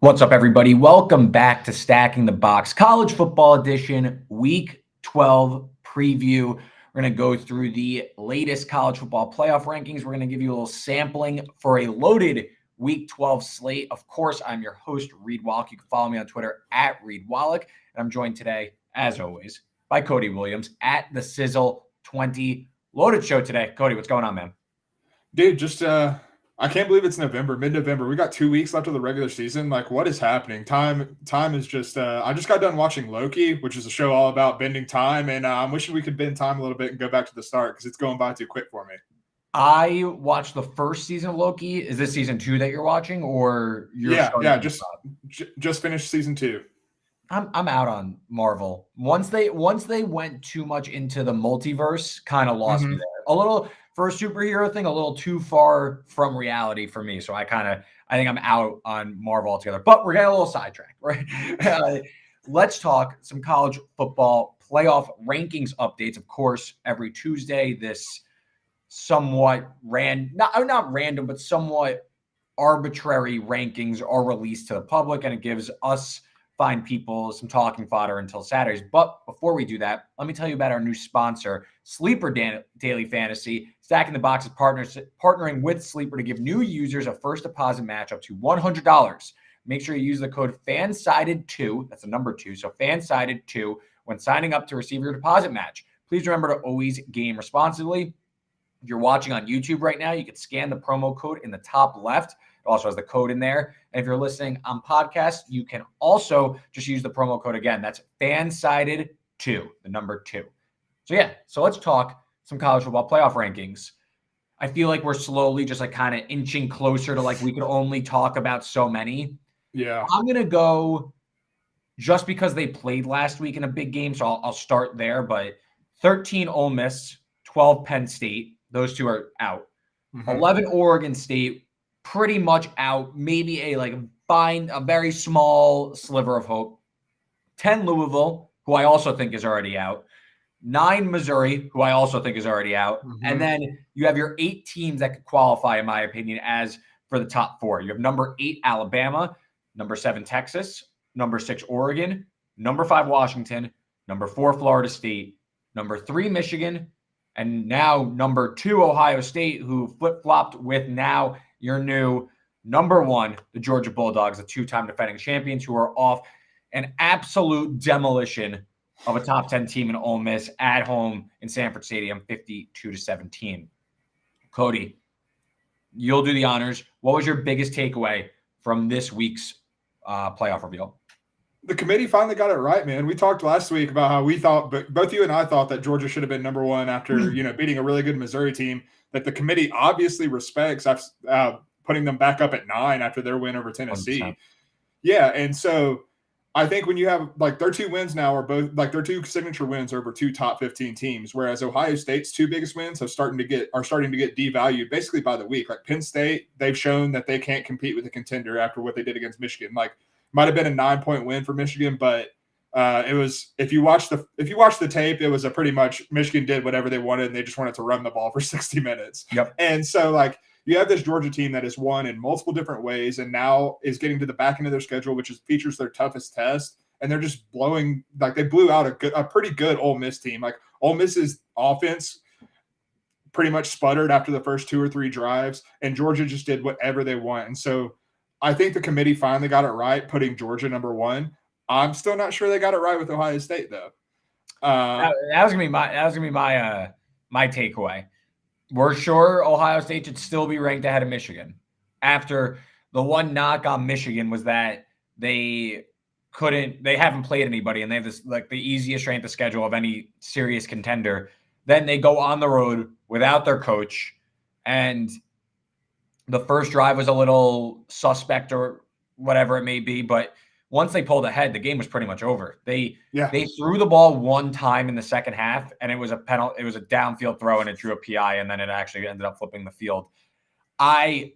What's up, everybody? Welcome back to Stacking the Box College Football Edition, Week 12 preview. We're going to go through the latest college football playoff rankings. We're going to give you a little sampling for a loaded Week 12 slate. Of course, I'm your host, Reed Wallach. You can follow me on Twitter at Reed Wallach. And I'm joined today, as always, by Cody Williams at the Sizzle 20. Loaded show today. Cody, what's going on, man? Dude, I can't believe it's November, mid-November. We got 2 weeks left of the regular season. Like, what is happening? Time is just I just got done watching Loki, which is a show all about bending time, and I'm wishing we could bend time a little bit and go back to the start because it's going by too quick for me. I watched the first season of Loki. Is this season 2 that you're watching, or you're just finished season 2? I'm out on Marvel. Once they went too much into the multiverse, kind of lost me there. A little for a superhero thing, a little too far from reality for me. So I think I'm out on Marvel altogether. But we're getting a little sidetracked, right? Let's talk some college football playoff rankings updates. Of course, every Tuesday, this somewhat not random, but somewhat arbitrary rankings are released to the public, and it gives us fine people some talking fodder until Saturdays. But before we do that, let me tell you about our new sponsor, Sleeper Daily Fantasy. Stacking the Box is partnering with Sleeper to give new users a first deposit match up to $100. Make sure you use the code FANSIDED2, that's the number 2, so FANSIDED2 when signing up to receive your deposit match. Please remember to always game responsibly. If you're watching on YouTube right now, you can scan the promo code in the top left. It also has the code in there. And if you're listening on podcast, you can also just use the promo code again. That's FANSIDED2, the number 2. So let's talk some college football playoff rankings. I feel like we're slowly just like kind of inching closer to like we could only talk about so many. Yeah. I'm going to go just because they played last week in a big game, so I'll start there. But 13 Ole Miss, 12 Penn State. Those two are out. 11 Oregon State, pretty much out. Maybe a very small sliver of hope. 10 Louisville, who I also think is already out. 9 Missouri, who I also think is already out. And then you have your 8 teams that could qualify, in my opinion, as for the top 4. You have number 8 Alabama, number 7 Texas, number 6 Oregon, number 5 Washington, number 4 Florida State, number 3 Michigan, and now number 2 Ohio State, who flip-flopped with now your new number 1, the Georgia Bulldogs, the 2-time defending champions, who are off an absolute demolition of a top 10 team in Ole Miss at home in Sanford Stadium, 52-17. Cody, you'll do the honors. What was your biggest takeaway from this week's playoff reveal? The committee finally got it right, man. We talked last week about how we thought, but both you and I thought that Georgia should have been number 1 after beating a really good Missouri team that the committee obviously respects, putting them back up at 9 after their win over Tennessee. 100%. Yeah, and so I think when you have their 2 wins now are both their 2 signature wins over 2 top 15 teams, whereas Ohio State's 2 biggest wins are starting to get devalued basically by the week. Like Penn State, they've shown that they can't compete with a contender after what they did against Michigan. Might have been a 9-point win for Michigan, but it was if you watch the tape, it was a pretty much Michigan did whatever they wanted and they just wanted to run the ball for 60 minutes. Yep. And so you have this Georgia team that has won in multiple different ways and now is getting to the back end of their schedule, which features their toughest test, and they're just they blew out a pretty good Ole Miss team. Ole Miss's offense pretty much sputtered after the first 2 or 3 drives, and Georgia just did whatever they want. And so I think the committee finally got it right, putting Georgia number 1. I'm still not sure they got it right with Ohio State, though. That was gonna be my takeaway. We're sure Ohio State should still be ranked ahead of Michigan. After the one knock on Michigan was that they haven't played anybody, and they have this the easiest strength of schedule of any serious contender. Then they go on the road without their coach, and the first drive was a little suspect or whatever it may be, but once they pulled ahead, the game was pretty much over. They threw the ball 1 time in the second half, and it was a penalty. It was a downfield throw, and it drew a PI, and then it actually ended up flipping the field. I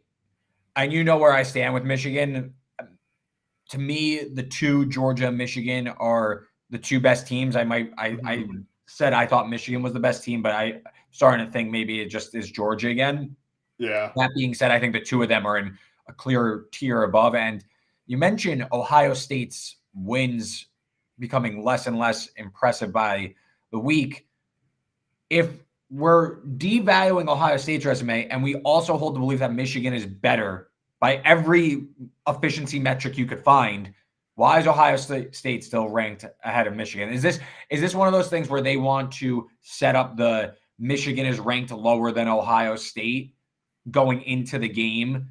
know where I stand with Michigan. To me, the 2 Georgia and Michigan are the 2 best teams. I said I thought Michigan was the best team, but I'm starting to think maybe it just is Georgia again. Yeah. That being said, I think the 2 of them are in a clear tier above, and You mentioned Ohio State's wins becoming less and less impressive by the week. If we're devaluing Ohio State's resume and we also hold the belief that Michigan is better by every efficiency metric you could find, why is Ohio State still ranked ahead of Michigan? Is this one of those things where they want to set up the Michigan is ranked lower than Ohio State going into the game,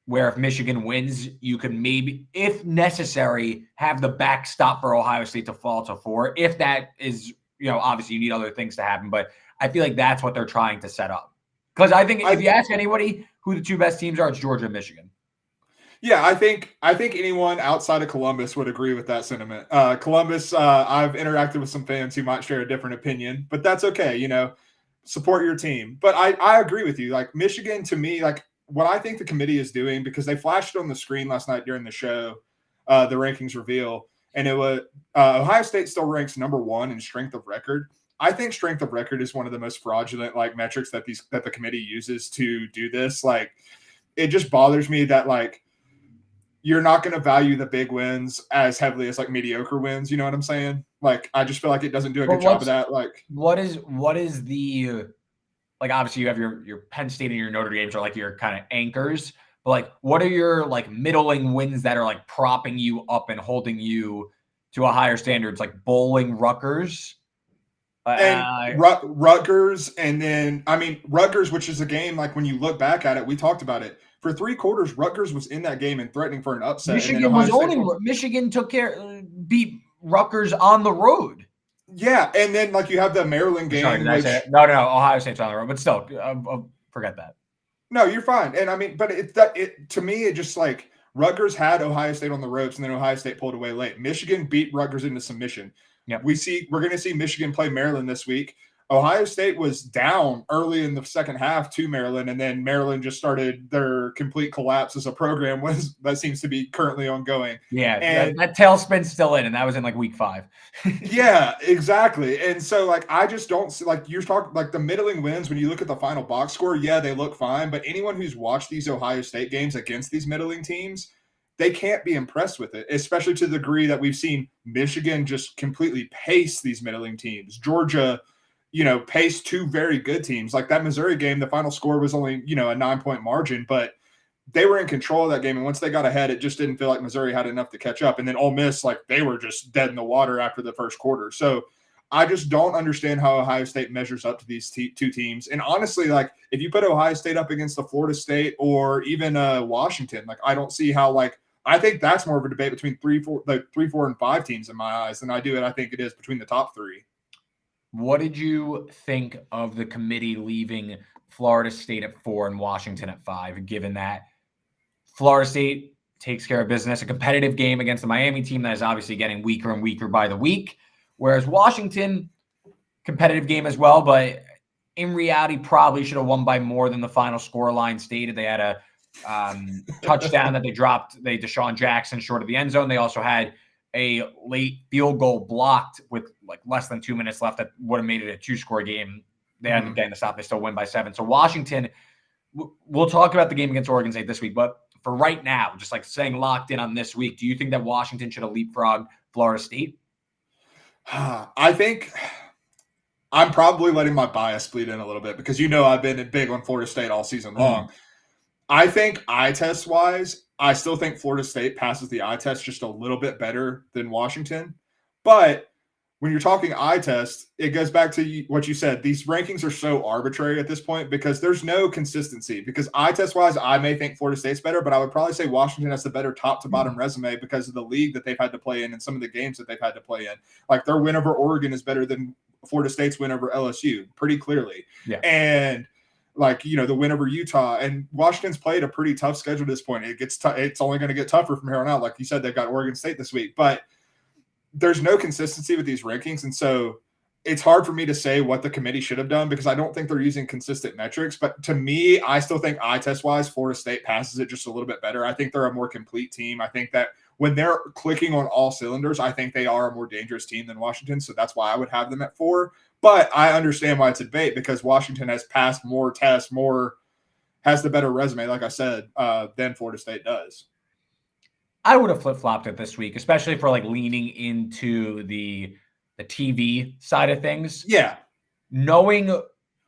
where if Michigan wins, you could maybe, if necessary, have the backstop for Ohio State to fall to 4. If that is, obviously you need other things to happen, but I feel like that's what they're trying to set up. Because I think if you ask anybody who the two best teams are, it's Georgia and Michigan. Yeah, I think anyone outside of Columbus would agree with that sentiment. Columbus, I've interacted with some fans who might share a different opinion, but that's okay. Support your team. But I agree with you. Like Michigan, to me, like what I think the committee is doing, because they flashed it on the screen last night during the show, the rankings reveal, and it was Ohio State still ranks number 1 in strength of record. I think strength of record is one of the most fraudulent metrics that the committee uses to do this. Like, it just bothers me that you're not going to value the big wins as heavily as mediocre wins. You know what I'm saying? I just feel like it doesn't do a good job of that. What is the obviously you have your Penn State and your Notre Dames are your kind of anchors, but what are your middling wins that are propping you up and holding you to a higher standards, like Bowling, Rutgers? And Rutgers, and then Rutgers, which is a game when you look back at it, we talked about it for 3 quarters. Rutgers was in that game and threatening for an upset. Michigan beat Rutgers on the road. Yeah, and then you have the Maryland game. Sorry, no, Ohio State's on the road, but still, forget that. No, you're fine. And but to me, it just Rutgers had Ohio State on the ropes, and then Ohio State pulled away late. Michigan beat Rutgers into submission. Yep. We're going to see Michigan play Maryland this week. Ohio State was down early in the second half to Maryland, and then Maryland just started their complete collapse as a program. That seems to be currently ongoing. Yeah, and that tailspin's still in, and that was in week 5. Yeah, exactly. And so I just don't see you're talking the middling wins when you look at the final box score. Yeah, they look fine, but anyone who's watched these Ohio State games against these middling teams, they can't be impressed with it, especially to the degree that we've seen Michigan just completely pace these middling teams. Georgia, pace 2 very good teams. That Missouri game, the final score was only, a 9-point margin, but they were in control of that game. And once they got ahead, it just didn't feel like Missouri had enough to catch up. And then Ole Miss, they were just dead in the water after the first quarter. So I just don't understand how Ohio State measures up to these 2 teams. And honestly, if you put Ohio State up against the Florida State or even Washington, I don't see how I think that's more of a debate between 3, 4, and 5 teams in my eyes than I think it is between the top 3. What did you think of the committee leaving Florida State at 4 and Washington at 5, given that Florida State takes care of business, a competitive game against the Miami team that is obviously getting weaker and weaker by the week, whereas Washington, competitive game as well, but in reality probably should have won by more than the final score line stated. They had a touchdown that they dropped. Deshaun Jackson short of the end zone. They also had a late field goal blocked with less than 2 minutes left that would have made it a 2-score game. They ended up getting the stop. They still win by 7. So Washington, we'll talk about the game against Oregon State this week, but for right now, just saying locked in on this week, do you think that Washington should have leapfrogged Florida State? I think I'm probably letting my bias bleed in a little bit because I've been big on Florida State all season long. I think eye test wise, I still think Florida State passes the eye test just a little bit better than Washington. But when you're talking eye test, it goes back to what you said. These rankings are so arbitrary at this point because there's no consistency. Because eye test wise, I may think Florida State's better, but I would probably say Washington has the better top to bottom resume because of the league that they've had to play in and some of the games that they've had to play in. Their win over Oregon is better than Florida State's win over LSU, pretty clearly. Yeah. And the win over Utah, and Washington's played a pretty tough schedule at this point. It's only going to get tougher from here on out. Like you said, they've got Oregon State this week, but there's no consistency with these rankings. And so it's hard for me to say what the committee should have done because I don't think they're using consistent metrics. But to me, I still think eye test wise, Florida State passes it just a little bit better. I think they're a more complete team. I think that when they're clicking on all cylinders, I think they are a more dangerous team than Washington. So that's why I would have them at 4. But I understand why it's a debate because Washington has passed more tests, has the better resume, like I said, than Florida State does. I would have flip-flopped it this week, especially for like leaning into the TV side of things. Yeah. Knowing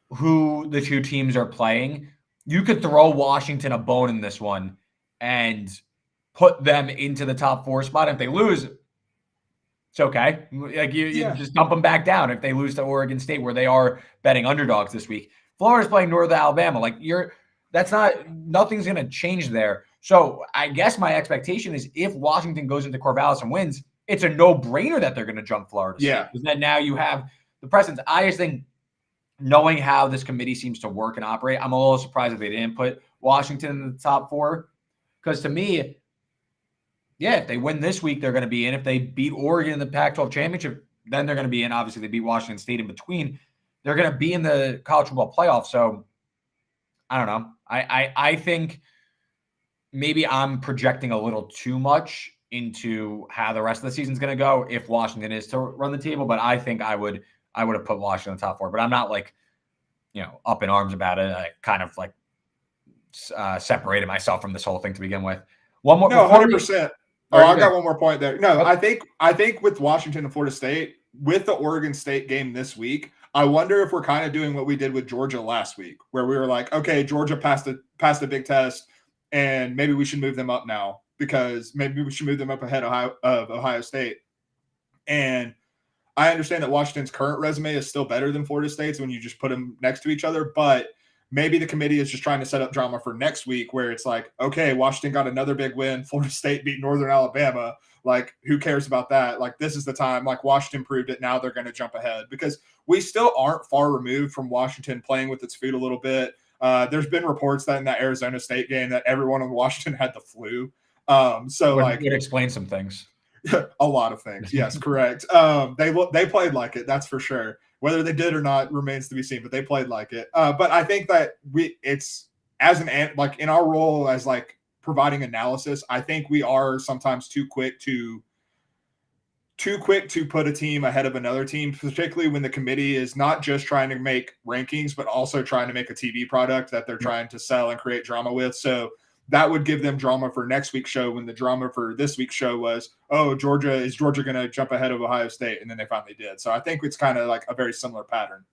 who the two teams are playing, you could throw Washington a bone in this one and put them into the top 4 spot. If they lose, it's okay. Like you just dump them back down if they lose to Oregon State, where they are betting underdogs this week. Florida's playing Northern Alabama. Like nothing's going to change there. So I guess my expectation is if Washington goes into Corvallis and wins, it's a no-brainer that they're going to jump Florida State. Yeah. Because then now you have the precedence. I just think, knowing how this committee seems to work and operate, I'm a little surprised that they didn't put Washington in the top 4. Because to me, yeah, if they win this week, they're going to be in. If they beat Oregon in the Pac-12 championship, then they're going to be in. Obviously, they beat Washington State in between. They're going to be in the college football playoff. So I don't know. I think maybe I'm projecting a little too much into how the rest of the season's going to go if Washington is to run the table. But I think I would have put Washington in the top 4. But I'm not like, up in arms about it. I kind of like separated myself from this whole thing to begin with. One more. No, 100%. I got one more point there. No, okay. I think with Washington and Florida State, with the Oregon State game this week, I wonder if we're kind of doing what we did with Georgia last week, where we were like, okay, Georgia passed a big test, and maybe we should move them up now because maybe we should move them up ahead of Ohio State. And I understand that Washington's current resume is still better than Florida State's when you just put them next to each other, but maybe the committee is just trying to set up drama for next week where it's like, okay, Washington got another big win. Florida State beat Northern Alabama. Like, who cares about that? Like, this is the time. Like, Washington proved it. Now they're going to jump ahead because we still aren't far removed from Washington playing with its food a little bit. There's been reports that in that Arizona State game that everyone in Washington had the flu. Would explain some things. A lot of things. Yes, correct. They played like it. That's for sure. Whether they did or not remains to be seen, but they played like it. But I think that it's as like in our role as like providing analysis, I think we are sometimes too quick to put a team ahead of another team, particularly when the committee is not just trying to make rankings, but also trying to make a TV product that they're trying to sell and create drama with. So that would give them drama for next week's show when the drama for this week's show was, oh, is Georgia going to jump ahead of Ohio State? And then they finally did. So I think it's kind of like a very similar pattern.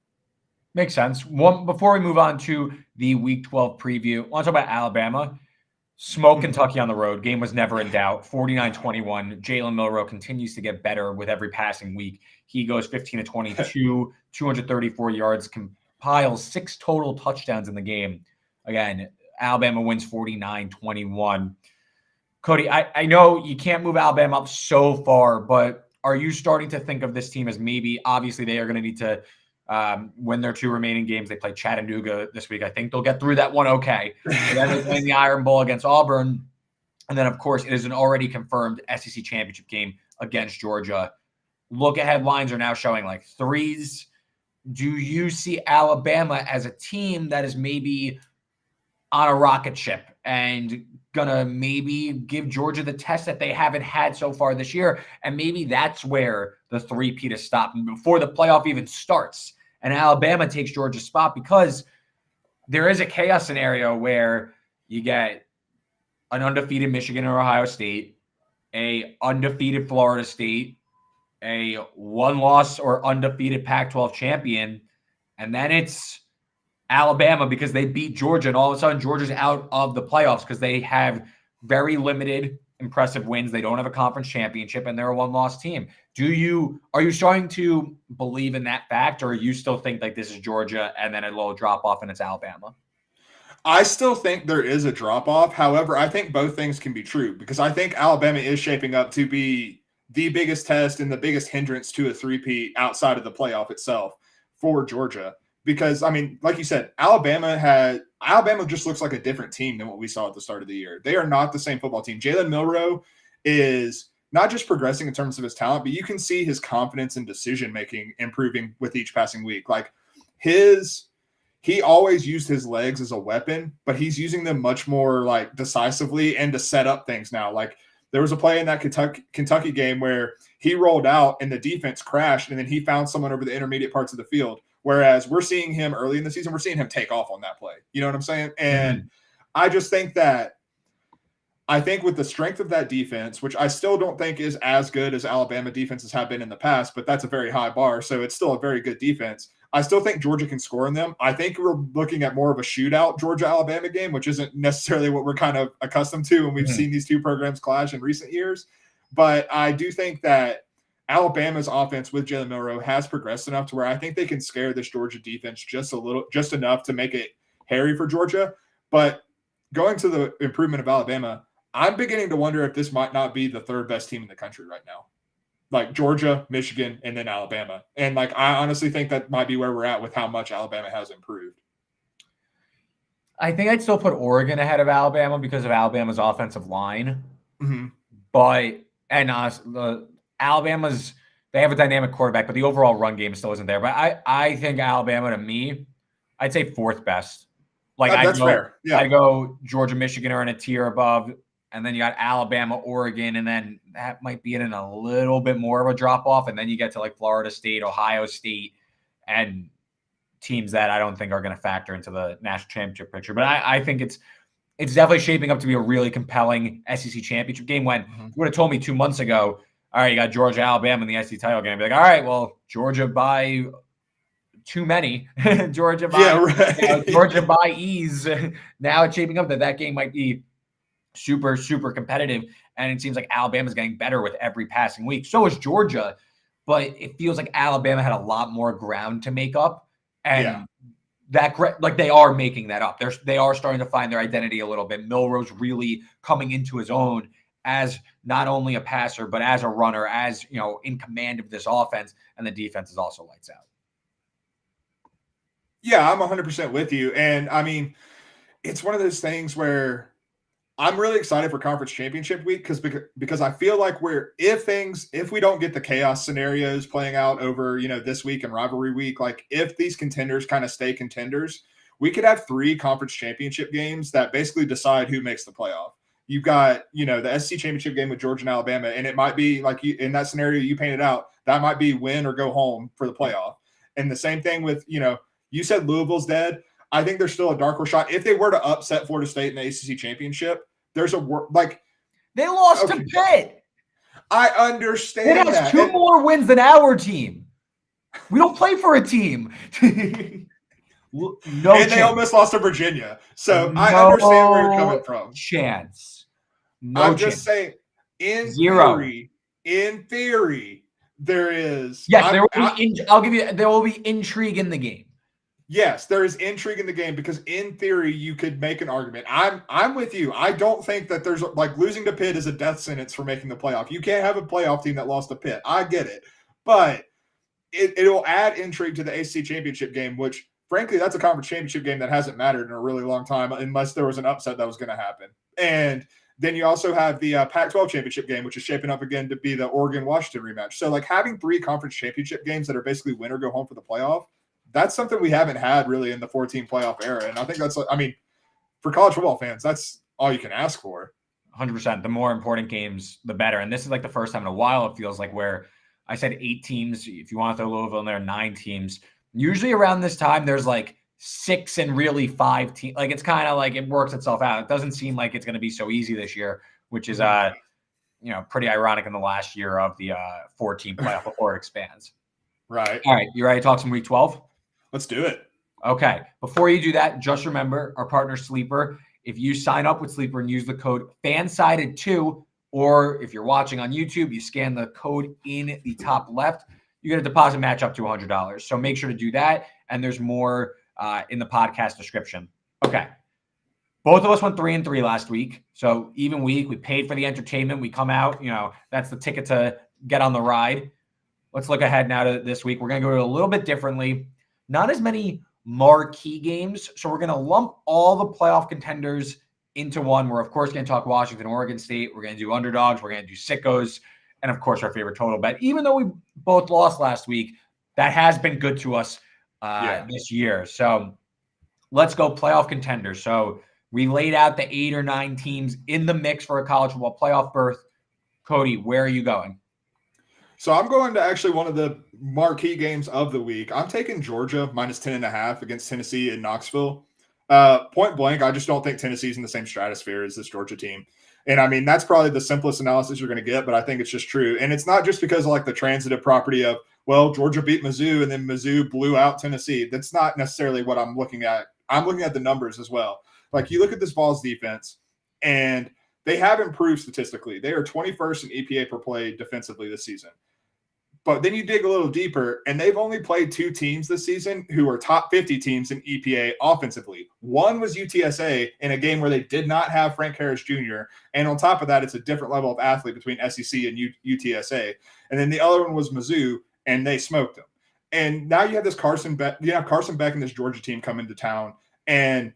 Makes sense. Before we move on to the Week 12 preview, I want to talk about Alabama. Smoke Kentucky on the road. Game was never in doubt. 49-21. Jalen Milroe continues to get better with every passing week. He goes 15-22, 234 yards, compiles 6 total touchdowns in the game. Again, Alabama wins 49-21. Cody, I know you can't move Alabama up so far, but are you starting to think of this team as maybe, obviously they are going to need to win their 2 remaining games. They play Chattanooga this week. I think they'll get through that one okay. And then they're playing the Iron Bowl against Auburn. And then, of course, it is an already confirmed SEC championship game against Georgia. Look-ahead lines are now showing like 3s. Do you see Alabama as a team that is maybe on a rocket ship and gonna maybe give Georgia the test that they haven't had so far this year? And maybe that's where the three-peat is stopped before the playoff even starts. And Alabama takes Georgia's spot because there is a chaos scenario where you get an undefeated Michigan or Ohio State, a undefeated Florida State, a one-loss or undefeated Pac-12 champion, and then it's Alabama because they beat Georgia, and all of a sudden Georgia's out of the playoffs because they have very limited impressive wins. They don't have a conference championship, and they're a one-loss team. Are you starting to believe in that fact, or you still think like this is Georgia and then a little drop-off and it's Alabama? I still think there is a drop-off. However, I think both things can be true because I think Alabama is shaping up to be the biggest test and the biggest hindrance to a three-peat outside of the playoff itself for Georgia. Because, I mean, like you said, Alabama just looks like a different team than what we saw at the start of the year. They are not the same football team. Jalen Milroe is not just progressing in terms of his talent, but you can see his confidence and decision-making improving with each passing week. Like, he always used his legs as a weapon, but he's using them much more, like, decisively and to set up things now. Like, there was a play in that Kentucky game where he rolled out and the defense crashed, and then he found someone over the intermediate parts of the field. Whereas we're seeing him early in the season, we're seeing him take off on that play. You know what I'm saying? And I just think that I think with the strength of that defense, which I still don't think is as good as Alabama defenses have been in the past, but that's a very high bar, so it's still a very good defense. I still think Georgia can score in them. I think we're looking at more of a shootout Georgia-Alabama game, which isn't necessarily what we're kind of accustomed to when we've seen these two programs clash in recent years. But I do think that Alabama's offense with Jalen Milroe has progressed enough to where I think they can scare this Georgia defense just enough to make it hairy for Georgia. But going to the improvement of Alabama, I'm beginning to wonder if this might not be the third best team in the country right now. Like Georgia, Michigan, and then Alabama. And like I honestly think that might be where we're at with how much Alabama has improved. I think I'd still put Oregon ahead of Alabama because of Alabama's offensive line. Mm-hmm. But Alabama's, they have a dynamic quarterback, but the overall run game still isn't there. But I think Alabama, to me, I'd say fourth best. Like that's fair. Yeah. I go Georgia, Michigan are in a tier above. And then you got Alabama, Oregon, and then that might be in a little bit more of a drop-off. And then you get to like Florida State, Ohio State, and teams that I don't think are going to factor into the national championship picture. But I think it's definitely shaping up to be a really compelling SEC championship game. When you would have told me 2 months ago, all right, you got Georgia, Alabama in the SEC title game. I'd be like, all right, well, Georgia by too many. Georgia by ease. Now it's shaping up that game might be super, super competitive. And it seems like Alabama's getting better with every passing week. So is Georgia. But it feels like Alabama had a lot more ground to make up. And like they are making that up. They are starting to find their identity a little bit. Milroe's really coming into his own as not only a passer, but as a runner, as in command of this offense. And the defense is also lights out. Yeah, I'm 100% with you. And I mean, it's one of those things where I'm really excited for conference championship week because I feel like if we don't get the chaos scenarios playing out over, this week and rivalry week, like if these contenders kind of stay contenders, we could have 3 conference championship games that basically decide who makes the playoff. You've got, the SEC championship game with Georgia and Alabama, and it might be like in that scenario you painted out, that might be win or go home for the playoff. And the same thing with, you said Louisville's dead. I think there's still a dark horse shot. If they were to upset Florida State in the ACC championship, there's they lost to Pitt. I understand Pitt has 2 more wins than our team. We don't play for a team. They almost lost to Virginia. So I understand where you're coming from. I'm just saying, in theory, there is. Yes, there will be intrigue in the game. Yes, there is intrigue in the game because in theory you could make an argument. I'm with you. I don't think that there's like losing to Pitt is a death sentence for making the playoff. You can't have a playoff team that lost to Pitt. I get it. But it'll add intrigue to the ACC championship game, which frankly, that's a conference championship game that hasn't mattered in a really long time unless there was an upset that was going to happen. And then you also have the Pac-12 championship game, which is shaping up again to be the Oregon-Washington rematch. So like having 3 conference championship games that are basically win or go home for the playoff, that's something we haven't had really in the 14 playoff era. And I think for college football fans, that's all you can ask for. 100%. The more important games, the better. And this is like the first time in a while, it feels like, where I said 8 teams. If you want to throw Louisville in there, 9 teams. Usually around this time, there's like 6 and really 5 teams. Like it's kind of like it works itself out. It doesn't seem like it's going to be so easy this year, which is pretty ironic in the last year of the 14 playoff before it expands. Right. All right. You ready to talk some week 12? Let's do it. Okay. Before you do that, just remember our partner Sleeper. If you sign up with Sleeper and use the code FANSIDED2, or if you're watching on YouTube, you scan the code in the top left, you get a deposit match up to $100. So make sure to do that. And there's more in the podcast description. Okay. Both of us went 3-3 last week. So even week, we paid for the entertainment. We come out, that's the ticket to get on the ride. Let's look ahead now to this week. We're going to go a little bit differently. Not as many marquee games. So we're going to lump all the playoff contenders into one. We're, of course, going to talk Washington, Oregon State. We're going to do underdogs. We're going to do sickos. And, of course, our favorite total bet. Even though we both lost last week, that has been good to us this year. So let's go playoff contenders. So we laid out the 8 or 9 teams in the mix for a college football playoff berth. Cody, where are you going? So I'm going to actually one of the marquee games of the week. I'm taking Georgia minus 10.5 against Tennessee in Knoxville. Point blank, I just don't think Tennessee's in the same stratosphere as this Georgia team. And I mean, that's probably the simplest analysis you're going to get, but I think it's just true. And it's not just because of like the transitive property of, well, Georgia beat Mizzou and then Mizzou blew out Tennessee. That's not necessarily what I'm looking at. I'm looking at the numbers as well. Like you look at this Vols defense, and they have improved statistically. They are 21st in EPA per play defensively this season. But then you dig a little deeper, and they've only played 2 teams this season who are top 50 teams in EPA offensively. One was UTSA in a game where they did not have Frank Harris Jr. And on top of that, it's a different level of athlete between SEC and UTSA. And then the other one was Mizzou, and they smoked them. And now you have this Carson Beck. You have Carson Beck and this Georgia team come into town, and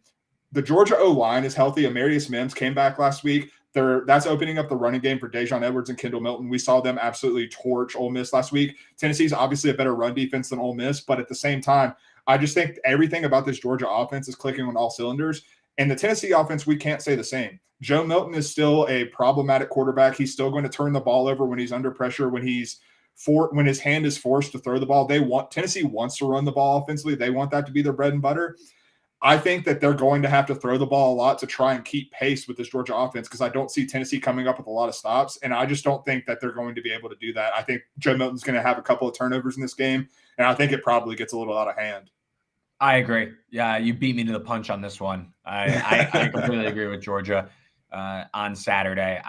the Georgia O-line is healthy. Amarius Mims came back last week. That's opening up the running game for Dejon Edwards and Kendall Milton. We saw them absolutely torch Ole Miss last week. Tennessee's obviously a better run defense than Ole Miss, but at the same time, I just think everything about this Georgia offense is clicking on all cylinders. And the Tennessee offense, we can't say the same. Joe Milton is still a problematic quarterback. He's still going to turn the ball over when he's under pressure, when his hand is forced to throw the ball. Tennessee wants to run the ball offensively. They want that to be their bread and butter. I think that they're going to have to throw the ball a lot to try and keep pace with this Georgia offense because I don't see Tennessee coming up with a lot of stops, and I just don't think that they're going to be able to do that. I think Joe Milton's going to have a couple of turnovers in this game, and I think it probably gets a little out of hand. I agree. Yeah, you beat me to the punch on this one. I completely agree with Georgia on Saturday.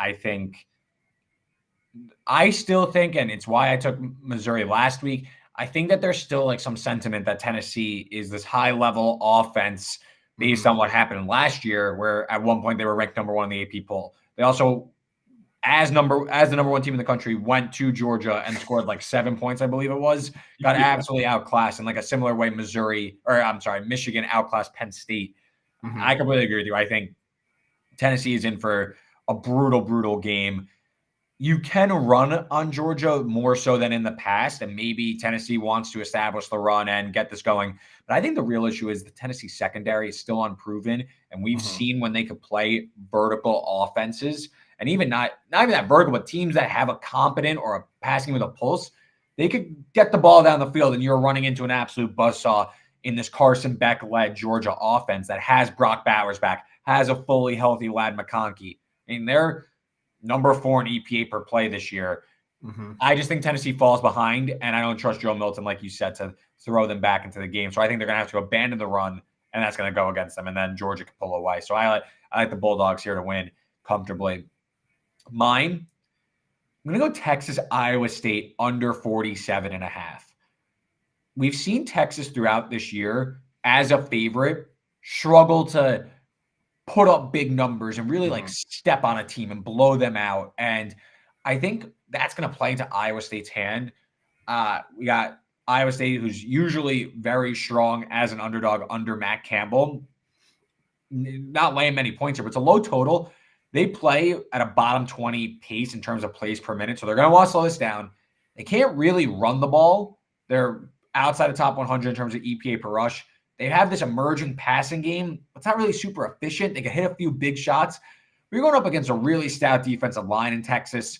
I still think, and it's why I took Missouri last week, I think that there's still like some sentiment that Tennessee is this high-level offense based on what happened last year, where at one point they were ranked number 1 in the AP poll. They also, as the number 1 team in the country, went to Georgia and scored like 7 points, I believe it was. Got absolutely outclassed in like a similar way Michigan outclassed Penn State. I completely agree with you. I think Tennessee is in for a brutal, brutal game. You can run on Georgia more so than in the past, and maybe Tennessee wants to establish the run and get this going. But I think the real issue is the Tennessee secondary is still unproven, and we've seen when they could play vertical offenses, and even not even that vertical, but teams that have a competent or a passing with a pulse, they could get the ball down the field, and you're running into an absolute buzzsaw in this Carson Beck-led Georgia offense that has Brock Bowers back, has a fully healthy Ladd McConkey. I mean, they're number 4 in EPA per play this year. I just think Tennessee falls behind, and I don't trust Joe Milton, like you said, to throw them back into the game. So I think they're going to have to abandon the run, and that's going to go against them, and then Georgia can pull away. So I like the Bulldogs here to win comfortably. Mine, I'm going to go Texas, Iowa State under 47.5. We've seen Texas throughout this year as a favorite struggle to put up big numbers and really like step on a team and blow them out. And I think that's going to play into Iowa State's hand. We got Iowa State, who's usually very strong as an underdog under Matt Campbell, not laying many points here, but it's a low total. They play at a bottom 20 pace in terms of plays per minute. So they're going to want to slow this down. They can't really run the ball. They're outside the top 100 in terms of EPA per rush. They have this emerging passing game. It's not really super efficient. They can hit a few big shots. We're going up against a really stout defensive line in Texas.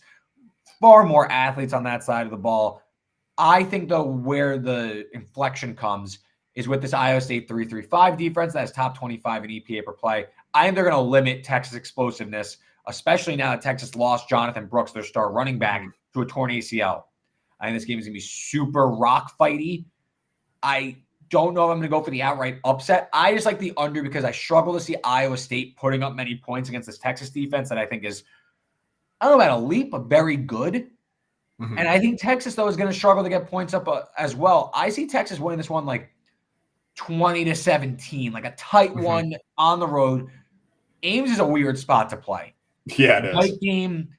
Far more athletes on that side of the ball. I think, though, where the inflection comes is with this Iowa State 3-3-5 defense that's top 25 in EPA per play. I think they're going to limit Texas' explosiveness, especially now that Texas lost Jonathan Brooks, their star running back, to a torn ACL. I think this game is going to be super rock fighty. I don't know if I'm going to go for the outright upset. I just like the under because I struggle to see Iowa State putting up many points against this Texas defense that I think is, I don't know about elite, but very good. And I think Texas, though, is going to struggle to get points up as well. I see Texas winning this one like 20-17, like a tight one on the road. Ames is a weird spot to play. Yeah, it is. Tight game.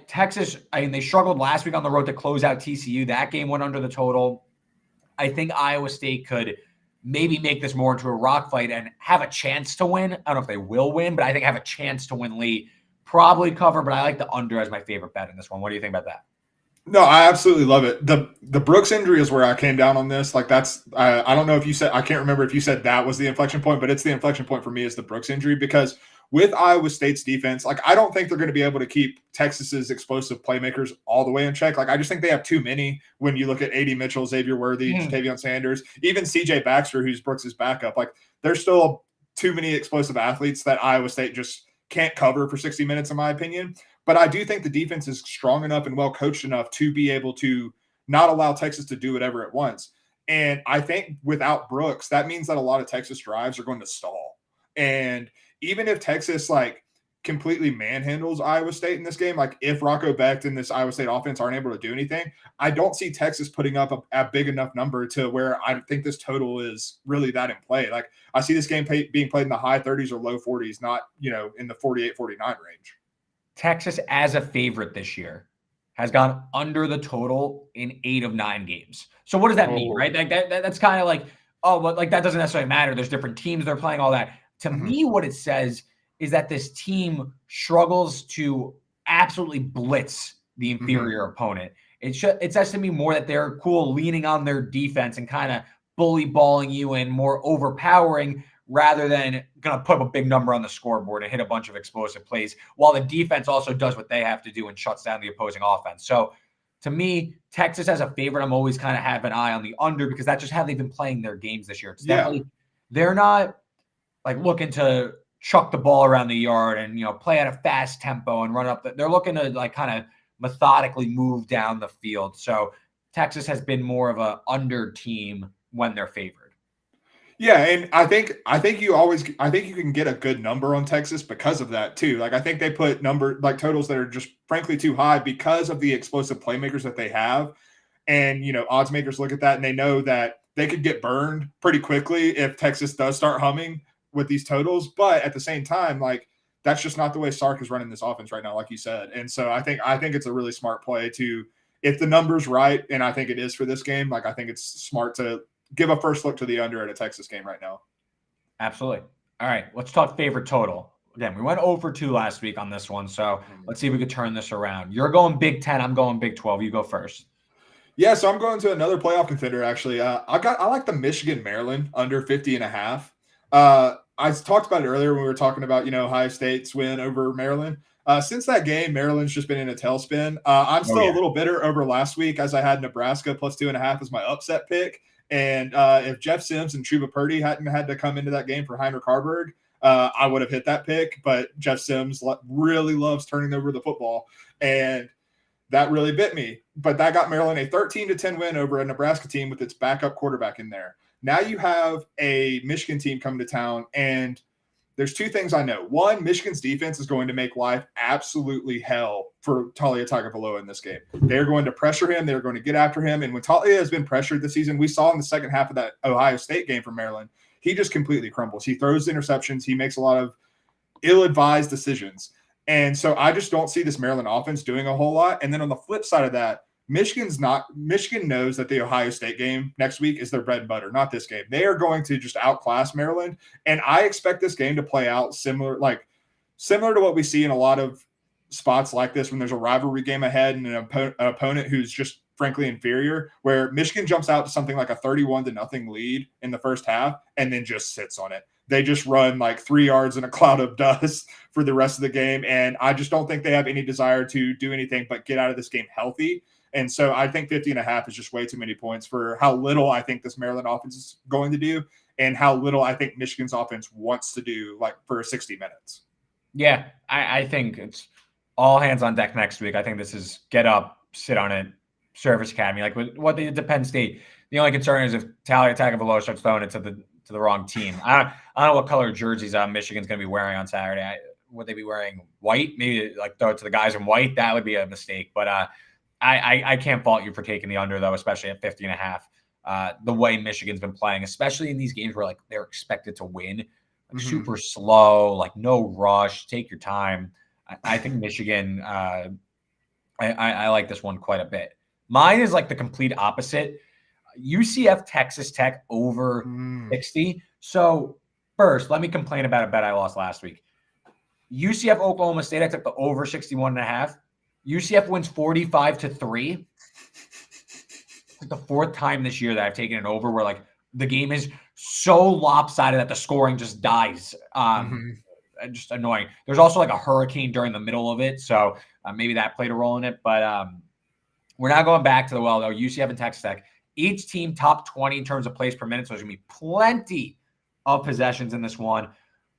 Texas, they struggled last week on the road to close out TCU. That game went under the total. I think Iowa State could maybe make this more into a rock fight and have a chance to win. I don't know if they will win, but I think have a chance to win late. Probably cover, but I like the under as my favorite bet in this one. What do you think about that? No, I absolutely love it. The Brooks injury is where I came down on this. Like that's I don't know if you said, I can't remember if you said that was the inflection point, but it's the inflection point for me is the Brooks injury because with Iowa State's defense, like I don't think they're going to be able to keep Texas's explosive playmakers all the way in check. Like I just think they have too many when you look at A.D. Mitchell, Xavier Worthy, Jatavion Sanders, even C.J. Baxter, who's Brooks's backup. Like there's still too many explosive athletes that Iowa State just can't cover for 60 minutes, in my opinion. But I do think the defense is strong enough and well coached enough to be able to not allow Texas to do whatever it wants. And I think without Brooks, that means that a lot of Texas drives are going to stall. And even if Texas completely manhandles Iowa State in this game, like if Rocco Becht and this Iowa State offense aren't able to do anything, I don't see Texas putting up a big enough number to where I think this total is really that in play. Like I see this game being played in the high 30s or low 40s, not, in the 48, 49 range. Texas as a favorite this year has gone under the total in 8 of 9 games. So what does that mean, right? That's kind of like, oh, but that doesn't necessarily matter. There's different teams they're playing, all that. To me, what it says is that this team struggles to absolutely blitz the inferior opponent. It says to me more that they're cool leaning on their defense and kind of bully balling you and more overpowering rather than going to put a big number on the scoreboard and hit a bunch of explosive plays, while the defense also does what they have to do and shuts down the opposing offense. So to me, Texas as a favorite, I'm always kind of have an eye on the under because that's just how they've been playing their games this year. It's definitely, they're not looking to chuck the ball around the yard and, play at a fast tempo and run up. They're looking to kind of methodically move down the field. So Texas has been more of a under team when they're favored. Yeah, and I think you can get a good number on Texas because of that too. I think they put totals that are just frankly too high because of the explosive playmakers that they have. And, odds makers look at that and they know that they could get burned pretty quickly if Texas does start humming with these totals. But at the same time, that's just not the way Sark is running this offense right now, like you said. And so I think it's a really smart play if the number's right, and I think it is for this game, I think it's smart to give a first look to the under at a Texas game right now. Absolutely. All right, let's talk favorite total. Again, we went 0-2 last week on this one, so let's see if we could turn this around. You're going Big 10. I'm going Big 12. You go first. Yeah, so I'm going to another playoff contender, actually. I like the Michigan-Maryland under 50.5. I talked about it earlier when we were talking about, Ohio State's win over Maryland. Since that game, Maryland's just been in a tailspin. I'm still a little bitter over last week as I had Nebraska plus 2.5 as my upset pick. And if Jeff Sims and Chuba Purdy hadn't had to come into that game for Heinrich Harburg, I would have hit that pick. But Jeff Sims really loves turning over the football, and that really bit me. But that got Maryland a 13-10 win over a Nebraska team with its backup quarterback in there. Now you have a Michigan team coming to town, and there's two things I know. One, Michigan's defense is going to make life absolutely hell for Talia Tagovailoa in this game. They're going to pressure him. They're going to get after him. And when Talia has been pressured this season, we saw in the second half of that Ohio State game for Maryland, he just completely crumbles. He throws interceptions. He makes a lot of ill-advised decisions. And so I just don't see this Maryland offense doing a whole lot. And then on the flip side of that, Michigan knows that the Ohio State game next week is their bread and butter, not this game. They are going to just outclass Maryland. And I expect this game to play out similar to what we see in a lot of spots like this when there's a rivalry game ahead and an opponent who's just frankly inferior, where Michigan jumps out to something like a 31-0 lead in the first half and then just sits on it. They just run 3 yards in a cloud of dust for the rest of the game. And I just don't think they have any desire to do anything but get out of this game healthy. And so I think 50.5 is just way too many points for how little I think this Maryland offense is going to do and how little I think Michigan's offense wants to do for 60 minutes. Yeah, I think it's all hands on deck next week. I think this is get up, sit on it, service academy. What they did to Penn State. The only concern is if Talia Tagovailoa starts throwing it to the wrong team. I don't know what color jerseys Michigan's going to be wearing on Saturday. Would they be wearing white? Maybe throw it to the guys in white. That would be a mistake. But I can't fault you for taking the under, though, especially at 50.5. The way Michigan's been playing, especially in these games where they're expected to win, super slow, no rush, take your time. I think Michigan, I like this one quite a bit. Mine is the complete opposite. UCF Texas Tech over 60. So first, let me complain about a bet I lost last week. UCF Oklahoma State, I took the over 61.5. UCF wins 45-3. It's the fourth time this year that I've taken it over where the game is so lopsided that the scoring just dies. Just annoying. There's also a hurricane during the middle of it. So maybe that played a role in it. But we're now going back to the well, though. UCF and Texas Tech. Each team top 20 in terms of plays per minute. So there's going to be plenty of possessions in this one.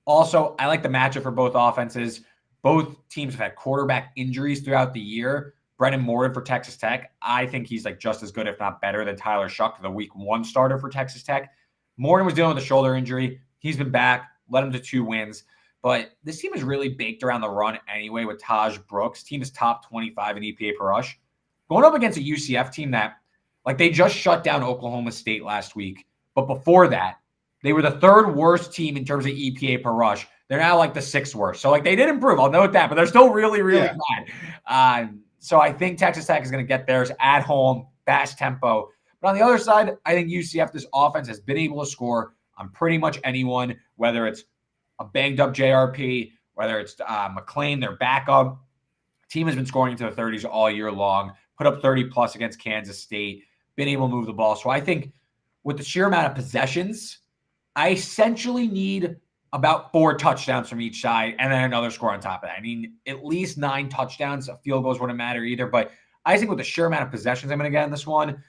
Also, I like the matchup for both offenses. Both teams have had quarterback injuries throughout the year. Brennan Morton for Texas Tech, I think he's like just as good, if not better, than Tyler Shuck, the week 1 starter for Texas Tech. Morton was dealing with a shoulder injury. He's been back, led him to 2 wins. But this team is really baked around the run anyway with Taj Brooks. Team is top 25 in EPA per rush. Going up against a UCF team that, like, they just shut down Oklahoma State last week. But before that, they were the 3rd worst team in terms of EPA per rush. They're now like the 6th worst. So, like, they did improve. I'll note that. But they're still really, really bad. So I think Texas Tech is going to get theirs at home, fast tempo. But on the other side, I think UCF, this offense has been able to score on pretty much anyone, whether it's a banged-up JRP, whether it's McLean, their backup. Team has been scoring into the 30s all year long, put up 30-plus against Kansas State, been able to move the ball. So I think with the sheer amount of possessions, I essentially need about 4 touchdowns from each side and then another score on top of that. I mean, at least 9 touchdowns. Field goals wouldn't matter either. But I think with the sheer amount of possessions I'm going to get in this one,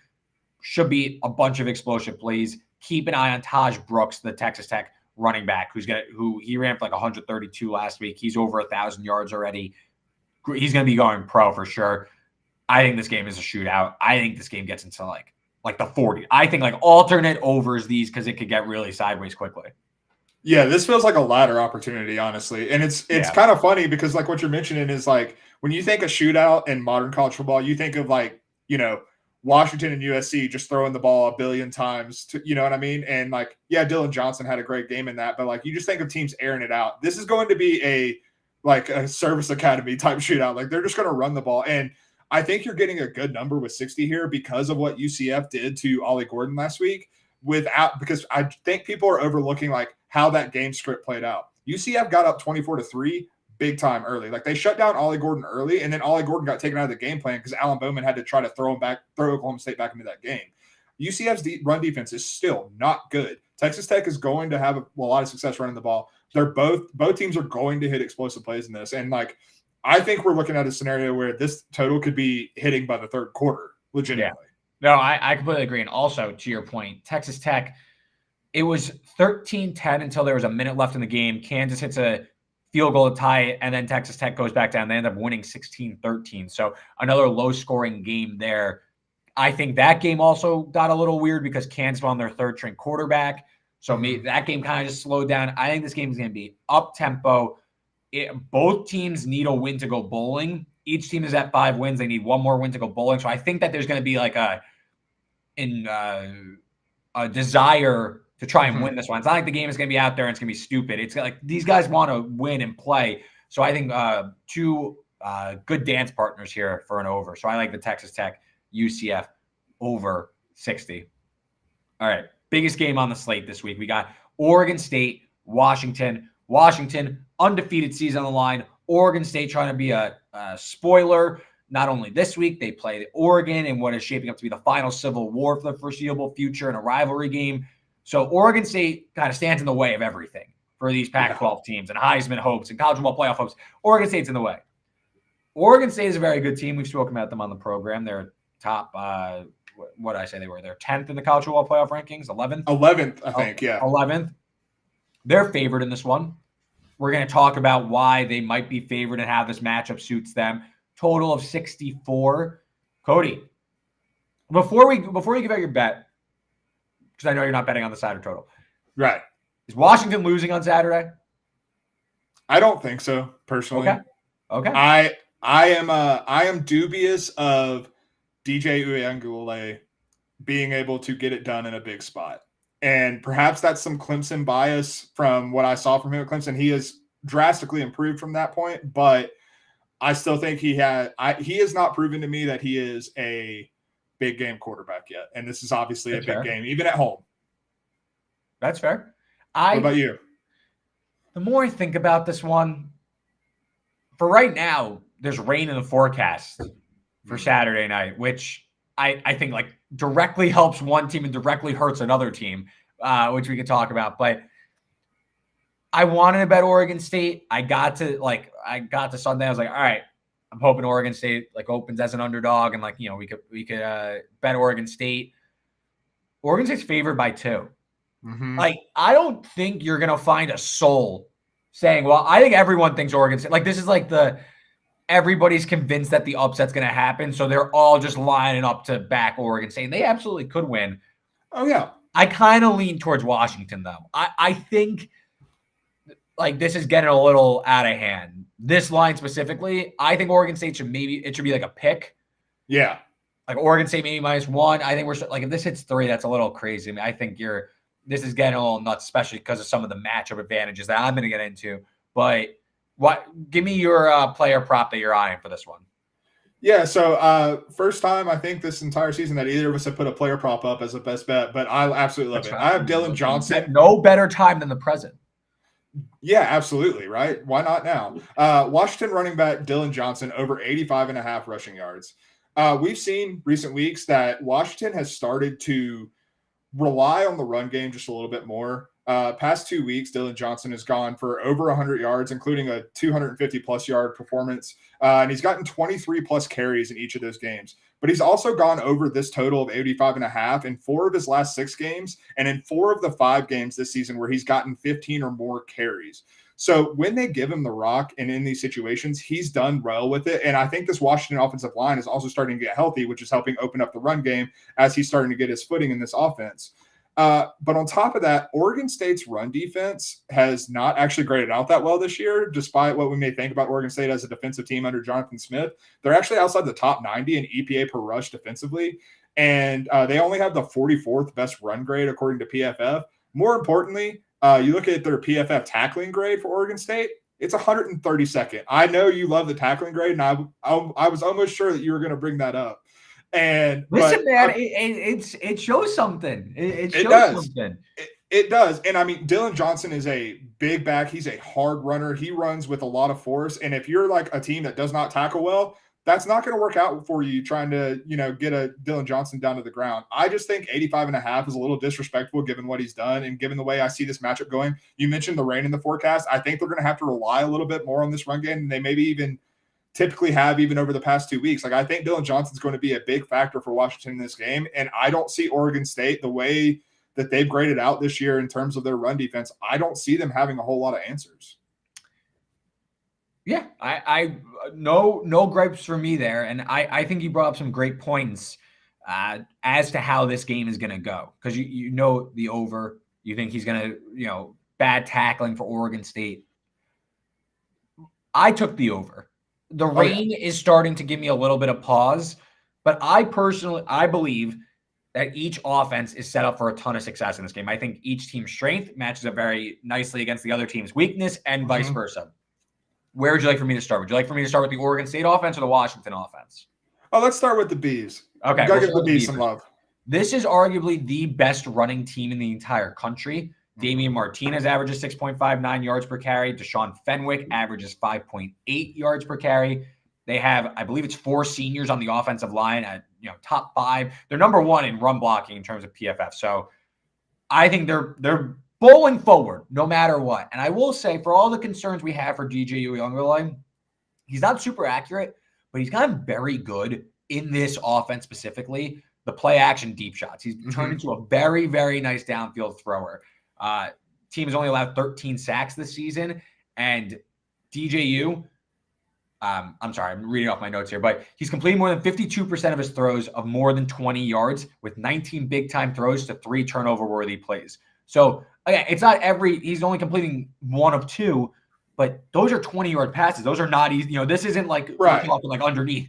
should be a bunch of explosive plays. Keep an eye on Taj Brooks, the Texas Tech running back, who he ran for like 132 last week. He's over 1,000 yards already. He's going to be going pro for sure. I think this game is a shootout. I think this game gets into like the 40. I think like alternate overs these because it could get really sideways quickly. Yeah, this feels like a ladder opportunity, honestly. And it's kind of funny because like what you're mentioning is like when you think of shootout in modern college football, you think of like, Washington and USC just throwing the ball a billion times to, you know what I mean? And like, yeah, Dylan Johnson had a great game in that, but like you just think of teams airing it out. This is going to be a service academy type shootout. Like they're just going to run the ball. And I think you're getting a good number with 60 here because of what UCF did to Ollie Gordon last week because I think people are overlooking like how that game script played out. UCF got up 24-3 big time early. Like they shut down Ollie Gordon early, and then Ollie Gordon got taken out of the game plan because Alan Bowman had to try to throw Oklahoma State back into that game. UCF's run defense is still not good. Texas Tech is going to have a lot of success running the ball. Both teams are going to hit explosive plays in this. And like, I think we're looking at a scenario where this total could be hitting by the 3rd quarter, legitimately. Yeah. No, I completely agree. And also to your point, Texas Tech, it was 13-10 until there was a minute left in the game. Kansas hits a field goal to tie it, and then Texas Tech goes back down. They end up winning 16-13. So another low-scoring game there. I think that game also got a little weird because Kansas won their 3rd-string quarterback. So that game kind of just slowed down. I think this game is going to be up-tempo. Both teams need a win to go bowling. Each team is at 5 wins. They need one more win to go bowling. So I think that there's going to be like a desire to try and win this one. It's not like the game is going to be out there and it's going to be stupid. It's like these guys want to win and play. So I think 2 good dance partners here for an over. So I like the Texas Tech UCF over 60. All right. Biggest game on the slate this week. We got Oregon State, Washington. Washington, undefeated season on the line. Oregon State trying to be a spoiler. Not only this week, they play Oregon in what is shaping up to be the final Civil War for the foreseeable future in a rivalry game. So Oregon State kind of stands in the way of everything for these Pac-12 teams and Heisman hopes and college football playoff hopes. Oregon State's in the way. Oregon State is a very good team. We've spoken about them on the program. They're top, what did I say they were? They're 10th in the college football playoff rankings, 11th? 11th, I think, yeah. 11th. They're favored in this one. We're going to talk about why they might be favored and how this matchup suits them. Total of 64. Cody, before you give out your bet, because I know you're not betting on the side or total. Right. Is Washington losing on Saturday? I don't think so, personally. Okay. I am dubious of DJ Uyangule being able to get it done in a big spot. And perhaps that's some Clemson bias from what I saw from him at Clemson. He has drastically improved from that point, but I still think he has not proven to me that he is a big game quarterback yet. And this is obviously a big game, even at home. That's fair. What about you? The more I think about this one, for right now, there's rain in the forecast for Saturday night, which I think like directly helps one team and directly hurts another team, which we could talk about. But I wanted to bet Oregon State. I got to Sunday. I was like, all right, I'm hoping Oregon State like opens as an underdog, and like we could bet Oregon State. Oregon State's favored by 2. Mm-hmm. Like I don't think you're gonna find a soul saying, well, I think everyone thinks Oregon State. Like, this is like everybody's convinced that the upset's going to happen. So they're all just lining up to back Oregon State. And they absolutely could win. Oh, yeah. I kind of lean towards Washington, though. I think like this is getting a little out of hand. This line specifically, I think Oregon State should be like a pick. Yeah. Like Oregon State maybe -1. I think we're like, if this hits 3, that's a little crazy. I mean, I think this is getting a little nuts, especially because of some of the matchup advantages that I'm going to get into. But give me your player prop that you're eyeing for this one. Yeah, so first time I think this entire season that either of us have put a player prop up as a best bet, but I absolutely love it. I have Dylan Johnson. No better time than the present. Yeah, absolutely, right? Why not now? Washington running back Dylan Johnson over 85.5 rushing yards. We've seen recent weeks that Washington has started to rely on the run game just a little bit more. Past 2 weeks, Dylan Johnson has gone for over 100 yards, including a 250-plus yard performance. And he's gotten 23-plus carries in each of those games. But he's also gone over this total of 85.5 in 4 of his last 6 games and in 4 of the 5 games this season where he's gotten 15 or more carries. So when they give him the rock and in these situations, he's done well with it. And I think this Washington offensive line is also starting to get healthy, which is helping open up the run game as he's starting to get his footing in this offense. But on top of that, Oregon State's run defense has not actually graded out that well this year, despite what we may think about Oregon State as a defensive team under Jonathan Smith. They're actually outside the top 90 in EPA per rush defensively, and they only have the 44th best run grade according to PFF. More importantly, you look at their PFF tackling grade for Oregon State, it's 132nd. I know you love the tackling grade, and I was almost sure that you were going to bring that up. And listen, man, it shows something. It shows something. It does. And I mean, Dylan Johnson is a big back. He's a hard runner. He runs with a lot of force. And if you're like a team that does not tackle well, that's not going to work out for you trying to, get a Dylan Johnson down to the ground. I just think 85.5 is a little disrespectful given what he's done and given the way I see this matchup going. You mentioned the rain in the forecast. I think they're going to have to rely a little bit more on this run game than they maybe even typically have even over the past 2 weeks. Like, I think Dylan Johnson's going to be a big factor for Washington in this game. And I don't see Oregon State, the way that they've graded out this year in terms of their run defense, I don't see them having a whole lot of answers. Yeah, I no gripes for me there. And I think you brought up some great points as to how this game is going to go. Because you know the over. You think he's going to, bad tackling for Oregon State. I took the over. The rain is starting to give me a little bit of pause, but I believe that each offense is set up for a ton of success in this game. I think each team's strength matches up very nicely against the other team's weakness and vice versa. Where would you like for me to start? Would you like for me to start with the Oregon State offense or the Washington offense? Oh, let's start with the Bees. Okay. Gotta give the Bees some love. This is arguably the best running team in the entire country. Damian Martinez averages 6.59 yards per carry. Deshaun Fenwick averages 5.8 yards per carry. They have, I believe it's 4 seniors on the offensive line at top 5. They're number 1 in run blocking in terms of PFF. So I think they're bowling forward no matter what. And I will say, for all the concerns we have for DJU Uiagalelei, he's not super accurate, but he's gotten very good in this offense specifically. The play action deep shots. He's turned into a very, very nice downfield thrower. Team has only allowed 13 sacks this season, and DJU, I'm sorry, I'm reading off my notes here, but he's completing more than 52% of his throws of more than 20 yards with 19 big-time throws to 3 turnover-worthy plays. So, again, it's not he's only completing 1 of 2, but those are 20-yard passes. Those are not easy. This isn't like, we're talking like underneath.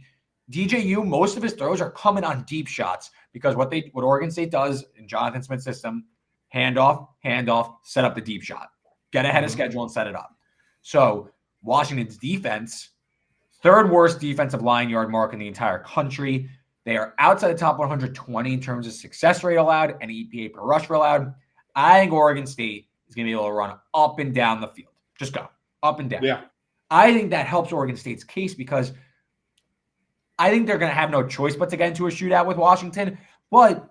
DJU, most of his throws are coming on deep shots because what Oregon State does in Jonathan Smith's system, handoff, set up the deep shot. Get ahead of schedule and set it up. So Washington's defense, 3rd worst defensive line yard mark in the entire country. They are outside the top 120 in terms of success rate allowed and EPA per rush allowed. I think Oregon State is going to be able to run up and down the field. Just go up and down. Yeah. I think that helps Oregon State's case because I think they're going to have no choice but to get into a shootout with Washington. But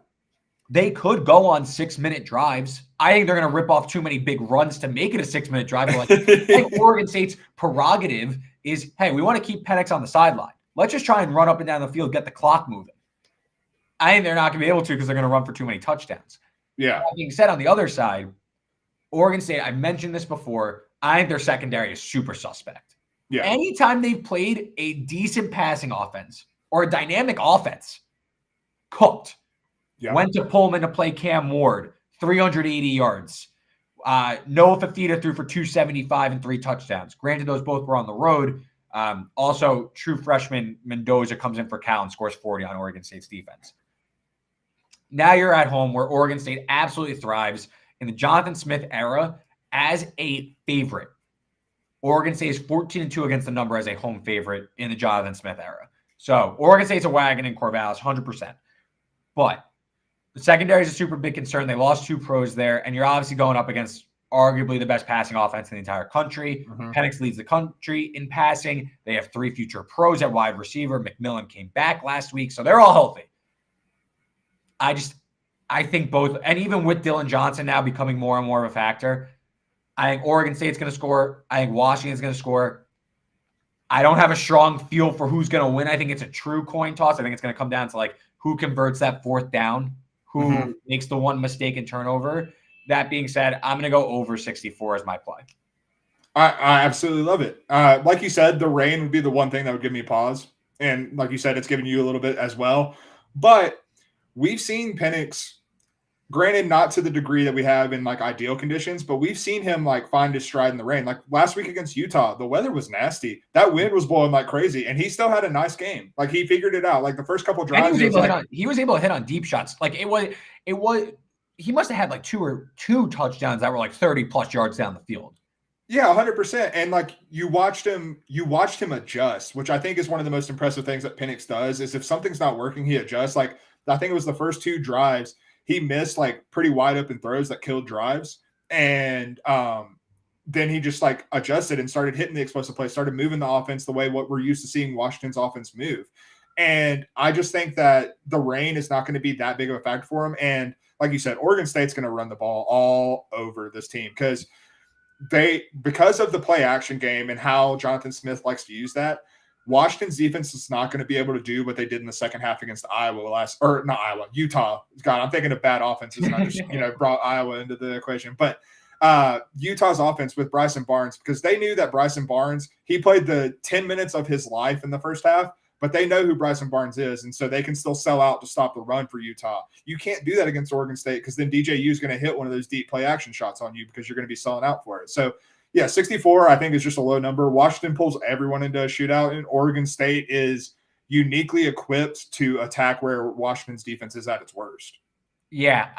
they could go on 6-minute drives. I think they're going to rip off too many big runs to make it a 6-minute drive. I think Oregon State's prerogative is, hey, we want to keep Penix on the sideline. Let's just try and run up and down the field, get the clock moving. I think they're not going to be able to because they're going to run for too many touchdowns. Yeah. That being said, on the other side, Oregon State, I mentioned this before, I think their secondary is super suspect. Yeah. Anytime they've played a decent passing offense or a dynamic offense, cooked. Yeah. Went to Pullman to play Cam Ward, 380 yards. Noah Fafita threw for 275 and 3 touchdowns. Granted, those both were on the road. Also, true freshman Mendoza comes in for Cal and scores 40 on Oregon State's defense. Now you're at home where Oregon State absolutely thrives in the Jonathan Smith era as a favorite. Oregon State is 14-2 against the number as a home favorite in the Jonathan Smith era. So Oregon State's a wagon in Corvallis, 100%. But the secondary is a super big concern. They lost 2 pros there, and you're obviously going up against arguably the best passing offense in the entire country. Penix leads the country in passing. They have 3 future pros at wide receiver. McMillan came back last week, so they're all healthy. I think both, and even with Dylan Johnson now becoming more and more of a factor, I think Oregon State's going to score. I think Washington's going to score. I don't have a strong feel for who's going to win. I think it's a true coin toss. I think it's going to come down to like who converts that 4th down, who makes the one mistaken turnover. That being said, I'm going to go over 64 as my play. I absolutely love it. Like you said, the rain would be the one thing that would give me pause. And like you said, it's giving you a little bit as well. But we've seen Penix, granted not to the degree that we have in like ideal conditions, but we've seen him like find his stride in the rain. Like last week against Utah, the weather was nasty. That wind was blowing like crazy, and he still had a nice game. Like he figured it out. Like the first couple of drives, he was able to hit on deep shots. Like it was he must have had like two touchdowns that were like 30+ yards down the field. Yeah, 100%. And like you watched him adjust, which I think is one of the most impressive things that Penix does. Is if something's not working, he adjusts. Like I think it was the first 2 drives. He missed like pretty wide open throws that killed drives. And then he just like adjusted and started hitting the explosive plays, started moving the offense the way what we're used to seeing Washington's offense move. And I just think that the rain is not going to be that big of a factor for him. And like you said, Oregon State's going to run the ball all over this team because of the play action game and how Jonathan Smith likes to use that. Washington's defense is not going to be able to do what they did in the second half against Utah. God, I'm thinking of bad offenses, and I just brought Iowa into the equation. But Utah's offense with Bryson Barnes, because they knew that Bryson Barnes, he played the 10 minutes of his life in the first half, but they know who Bryson Barnes is, and so they can still sell out to stop the run for Utah. You can't do that against Oregon State because then DJU is going to hit one of those deep play action shots on you because you're going to be selling out for it. So yeah, 64, I think, is just a low number. Washington pulls everyone into a shootout, and Oregon State is uniquely equipped to attack where Washington's defense is at its worst. Yeah,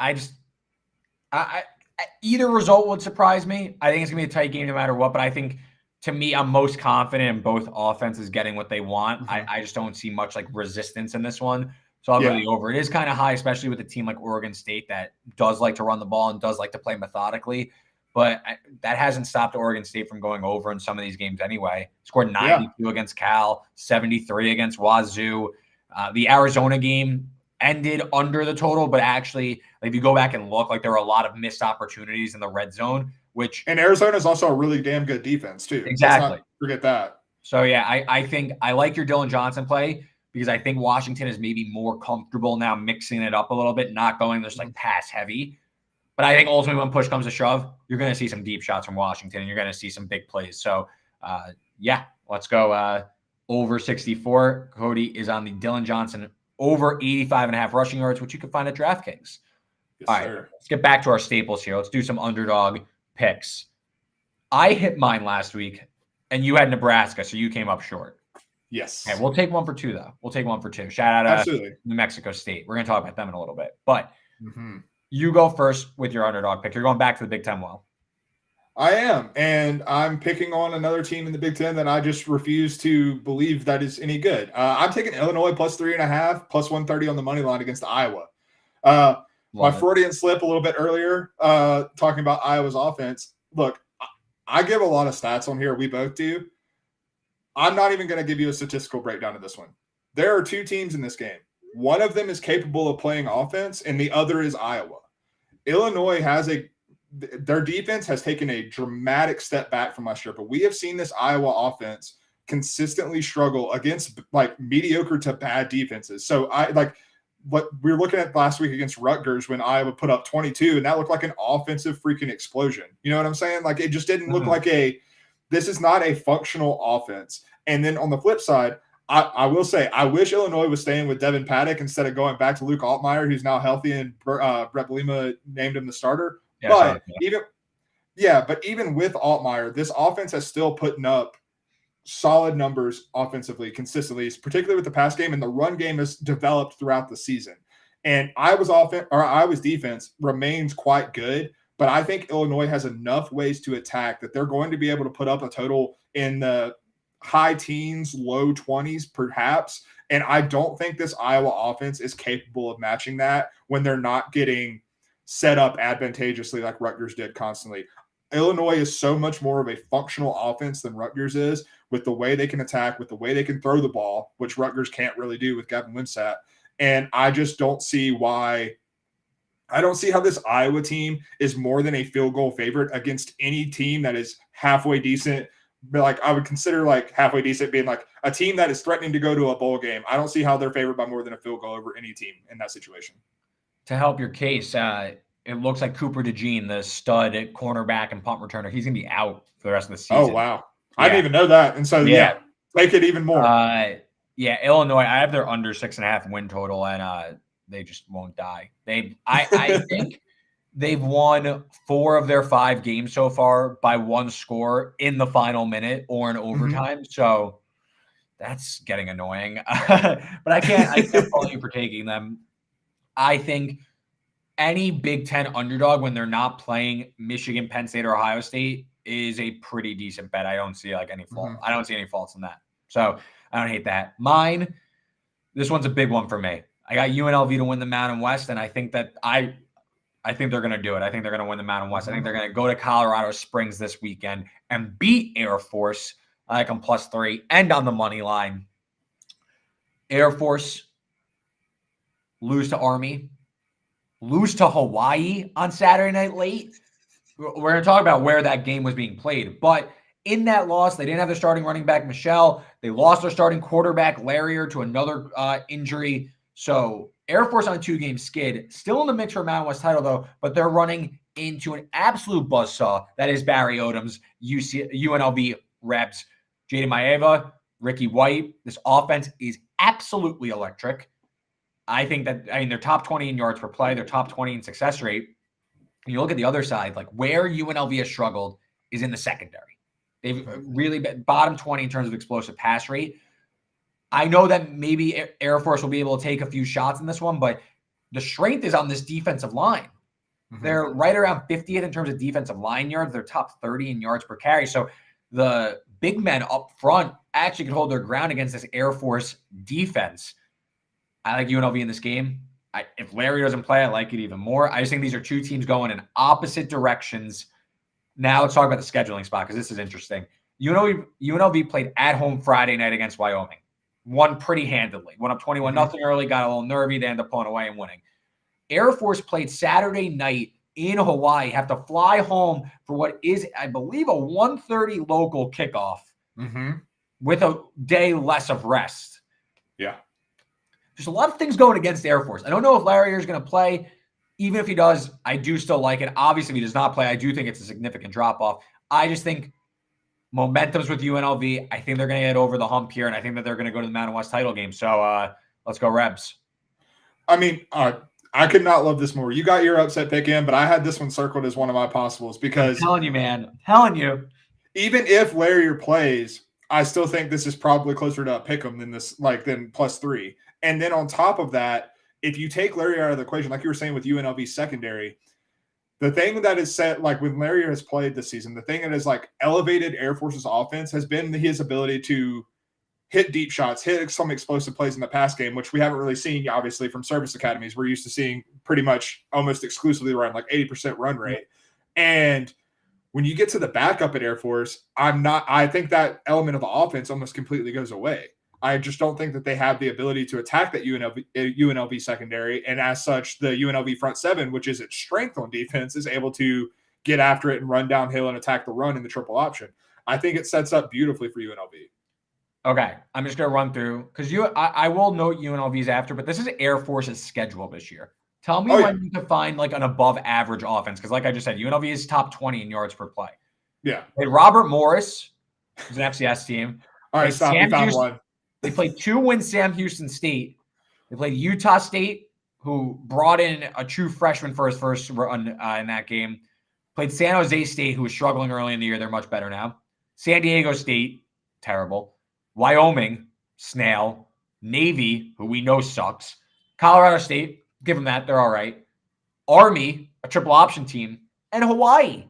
either result would surprise me. I think it's going to be a tight game no matter what, but I think, to me, I'm most confident in both offenses getting what they want. I just don't see much like resistance in this one. So I'll go the over. It is kind of high, especially with a team like Oregon State that does like to run the ball and does like to play methodically. But that hasn't stopped Oregon State from going over in some of these games anyway. Scored 92 against Cal, 73 against Wazoo. The Arizona game ended under the total, but actually, if you go back and look, like there were a lot of missed opportunities in the red zone. And Arizona is also a really damn good defense too. Exactly. Let's not forget that. So yeah, I think I like your Dylan Johnson play because I think Washington is maybe more comfortable now mixing it up a little bit, not going just like pass heavy. But I think ultimately when push comes to shove, you're going to see some deep shots from Washington and you're going to see some big plays. So let's go over 64. Cody is on the Dylan Johnson over 85.5 rushing yards, which you can find at DraftKings. Yes, all right, sir. Let's get back to our staples here. Let's do some underdog picks. I hit mine last week, and you had Nebraska, so you came up short. Yes. Okay, we'll take one for 2, though. We'll take one for 2. Shout out to New Mexico State. We're going to talk about them in a little bit. But you go first with your underdog pick. You're going back to the Big Ten well. I am, and I'm picking on another team in the Big Ten that I just refuse to believe that is any good. I'm taking Illinois plus 3.5, plus 130 on the money line against Iowa. My Freudian slip a little bit earlier, talking about Iowa's offense. Look, I give a lot of stats on here. We both do. I'm not even going to give you a statistical breakdown of this one. There are 2 teams in this game. One of them is capable of playing offense, and the other is Iowa. Illinois their defense has taken a dramatic step back from last year, but we have seen this Iowa offense consistently struggle against like mediocre to bad defenses. So what we were looking at last week against Rutgers when Iowa put up 22, and that looked like an offensive freaking explosion. You know what I'm saying? Like, it just didn't look like this is not a functional offense. And then on the flip side, I will say, I wish Illinois was staying with Devin Paddock instead of going back to Luke Altmaier, who's now healthy, and Brett Bielema named him the starter. Yeah, but even with Altmaier, this offense has still putting up solid numbers offensively, consistently, particularly with the pass game, and the run game has developed throughout the season. And Iowa's defense remains quite good, but I think Illinois has enough ways to attack that they're going to be able to put up a total in the high teens, low 20s, perhaps. And I don't think this Iowa offense is capable of matching that when they're not getting set up advantageously like Rutgers did constantly. Illinois is so much more of a functional offense than Rutgers is, with the way they can attack, with the way they can throw the ball, which Rutgers can't really do with Gavin Wimsatt. And I just don't see why. I don't see how this Iowa team is more than a field goal favorite against any team that is halfway decent. Like, I would consider like halfway decent being like a team that is threatening to go to a bowl game. I don't see how they're favored by more than a field goal over any team in that situation. To help your case, it looks like Cooper DeJean, the stud at cornerback and punt returner, he's going to be out for the rest of the season. Oh, wow. I didn't even know that. And so, make it even more. Illinois, I have their under 6.5 win total, and they just won't die. I think they've won 4 of their 5 games so far by 1 score in the final minute or in overtime. So that's getting annoying. But I can't fault you for taking them. I think any Big Ten underdog when they're not playing Michigan, Penn State, or Ohio State is a pretty decent bet. I don't see any fault. I don't see any faults in that. So I don't hate that. Mine, this one's a big one for me. I got UNLV to win the Mountain West, and I think that I think they're going to do it. I think they're going to win the Mountain West. I think they're going to go to Colorado Springs this weekend and beat Air Force. I like them +3 and on the money line. Air Force lose to Army, lose to Hawaii on Saturday night late. We're going to talk about where that game was being played. But in that loss, they didn't have their starting running back, Michelle. They lost their starting quarterback, Larrier, to another injury. So Air Force on a 2-game skid. Still in the mix for a Mountain West title, though, but they're running into an absolute buzzsaw. That is Barry Odom's UNLV Rebs. Jaden Maeva, Ricky White. This offense is absolutely electric. I think that, they're top 20 in yards per play. They're top 20 in success rate. And you look at the other side, like where UNLV has struggled is in the secondary. They've really been bottom 20 in terms of explosive pass rate. I know that maybe Air Force will be able to take a few shots in this one, but the strength is on this defensive line. They're right around 50th in terms of defensive line yards. They're top 30 in yards per carry. So the big men up front actually could hold their ground against this Air Force defense. I like UNLV in this game. If Larry doesn't play, I like it even more. I just think these are 2 teams going in opposite directions. Now let's talk about the scheduling spot because this is interesting. UNLV played at home Friday night against Wyoming. Won pretty handedly. Went up 21-0 early, got a little nervy. They ended up pulling away and winning. Air Force played Saturday night in Hawaii, have to fly home for what is, I believe, a 1:30 local kickoff with a day less of rest. Yeah. There's a lot of things going against Air Force. I don't know if Larry is going to play. Even if he does, I do still like it. Obviously, if he does not play, I do think it's a significant drop-off. I just think momentum's with UNLV. I think they're going to get over the hump here, and I think that they're going to go to the Mountain West title game. So let's go Rebs. I mean, I could not love this more. You got your upset pick in, but I had this one circled as one of my possibles because I'm telling you, man. I'm telling you. Even if Larrier plays, I still think this is probably closer to a pick 'em than +3. And then on top of that, if you take Larrier out of the equation, like you were saying with UNLV secondary, the thing that is set, like when Larrier has played this season, the thing that has like elevated Air Force's offense has been his ability to hit deep shots, hit some explosive plays in the pass game, which we haven't really seen, obviously, from service academies. We're used to seeing pretty much almost exclusively run, like 80% run rate. And when you get to the backup at Air Force, I think that element of the offense almost completely goes away. I just don't think that they have the ability to attack that UNLV secondary. And as such, the UNLV front 7, which is its strength on defense, is able to get after it and run downhill and attack the run in the triple option. I think it sets up beautifully for UNLV. Okay, I'm just gonna run through because I will note UNLV's after, but this is Air Force's schedule this year. Tell me Oh, yeah. when you can find like an above average offense, because like I just said, UNLV is top 20 in yards per play. Yeah. They Robert Morris, who's an FCS team. All right, Played stop. You Sam found Houston. one. They played 2 wins Sam Houston State. They played Utah State, who brought in a true freshman for his first run in that game. Played San Jose State, who was struggling early in the year. They're much better now. San Diego State, terrible. Wyoming, snail. Navy, who we know sucks. Colorado State, give them that. They're all right. Army, a triple option team. And Hawaii.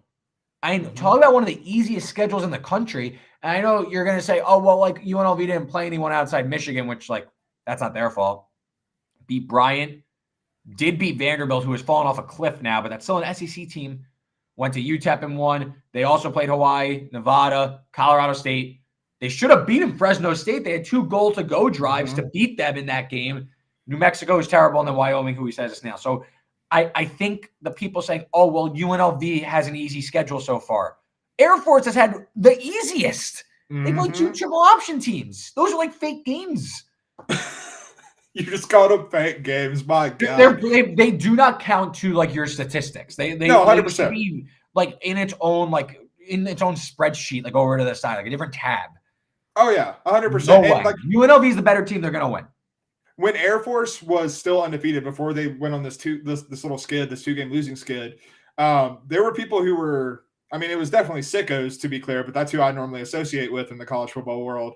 Talk about one of the easiest schedules in the country. And I know you're going to say, oh, well, like UNLV didn't play anyone outside Michigan, which, like, that's not their fault. Beat Bryant. Did beat Vanderbilt, who has fallen off a cliff now, but that's still an SEC team. Went to UTEP and won. They also played Hawaii, Nevada, Colorado State. They should have beaten Fresno State. They had 2 goal-to-go drives to beat them in that game. New Mexico is terrible, and then Wyoming, who he says is now. So I think the people saying, oh, well, UNLV has an easy schedule so far. Air Force has had the easiest. They played 2 triple option teams. Those are like fake games. You just called them fake games. My God. They do not count to like your statistics. They No, 100%. should be like in its own spreadsheet, like over to the side, like a different tab. Oh yeah, 100%. No way. Like, UNLV is the better team. They're gonna win. When Air Force was still undefeated before they went on this little skid, this 2-game losing skid, there were people who were. I mean, it was definitely sickos, to be clear, but that's who I normally associate with in the college football world.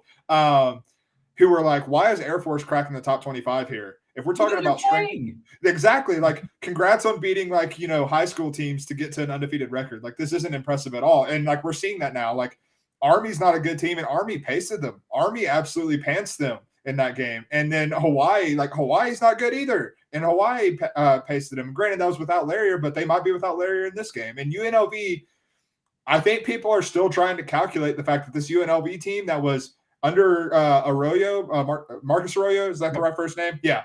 Who were like, why is Air Force cracking the top 25 here? If we're talking about strength, exactly. Like, congrats on beating high school teams to get to an undefeated record. Like, this isn't impressive at all. And like, we're seeing that now. Like, Army's not a good team, and Army pasted them. Army absolutely pantsed them in that game. And then Hawaii's not good either. And Hawaii pasted them. Granted, that was without Larrier, but they might be without Larrier in this game. And UNLV, I think people are still trying to calculate the fact that this UNLV team that was under Arroyo, Marcus Arroyo, is that the right first name? Yeah.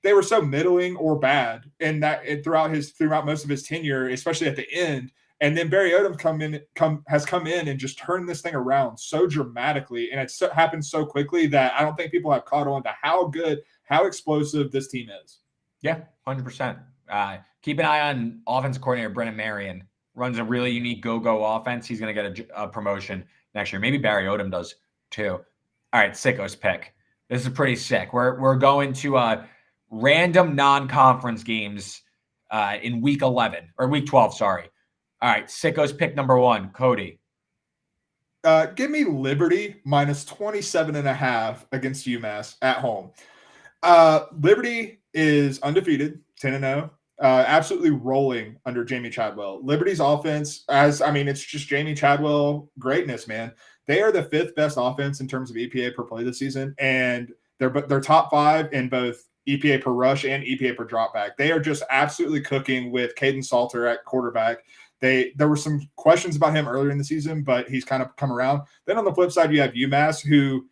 They were so middling or bad in that throughout most of his tenure, especially at the end. And then Barry Odom has come in and just turned this thing around so dramatically, and it's happened so quickly that I don't think people have caught on to how explosive this team is. Yeah, 100%. Keep an eye on offensive coordinator Brennan Marion. Runs a really unique go-go offense. He's going to get a promotion next year. Maybe Barry Odom does too. All right, Sickos Pick. This is pretty sick. We're going to random non-conference games in week 11 or week 12. Sorry. All right, Sickos Pick number 1, Cody. Give me Liberty minus 27.5 against UMass at home. Liberty is undefeated, 10-0. Absolutely rolling under Jamie Chadwell. Liberty's offense, it's just Jamie Chadwell greatness, man. They are the 5th best offense in terms of EPA per play this season, and they're top 5 in both EPA per rush and EPA per dropback. They are just absolutely cooking with Caden Salter at quarterback. There were some questions about him earlier in the season, but he's kind of come around. Then on the flip side, you have UMass, who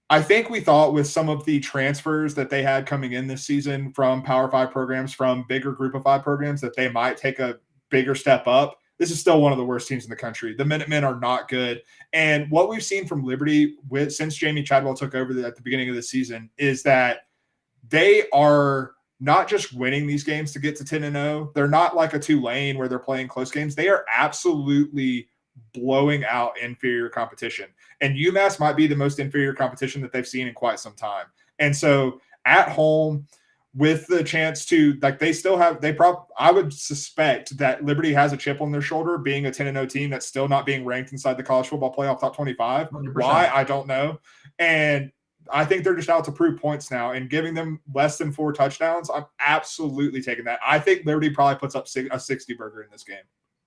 I think we thought with some of the transfers that they had coming in this season from Power 5 programs, from bigger Group of 5 programs, that they might take a bigger step up. This is still one of the worst teams in the country. The Minutemen are not good. And what we've seen from Liberty since Jamie Chadwell took over at the beginning of the season is that they are not just winning these games to get to 10-0. They're not like a Tulane where they're playing close games. They are absolutely blowing out inferior competition. And UMass might be the most inferior competition that they've seen in quite some time. And so at home, with the chance to, I would suspect that Liberty has a chip on their shoulder being a 10-0 team that's still not being ranked inside the college football playoff top 25. 100%. Why? I don't know. And I think they're just out to prove points now, and giving them less than 4 touchdowns, I'm absolutely taking that. I think Liberty probably puts up a 60 burger in this game.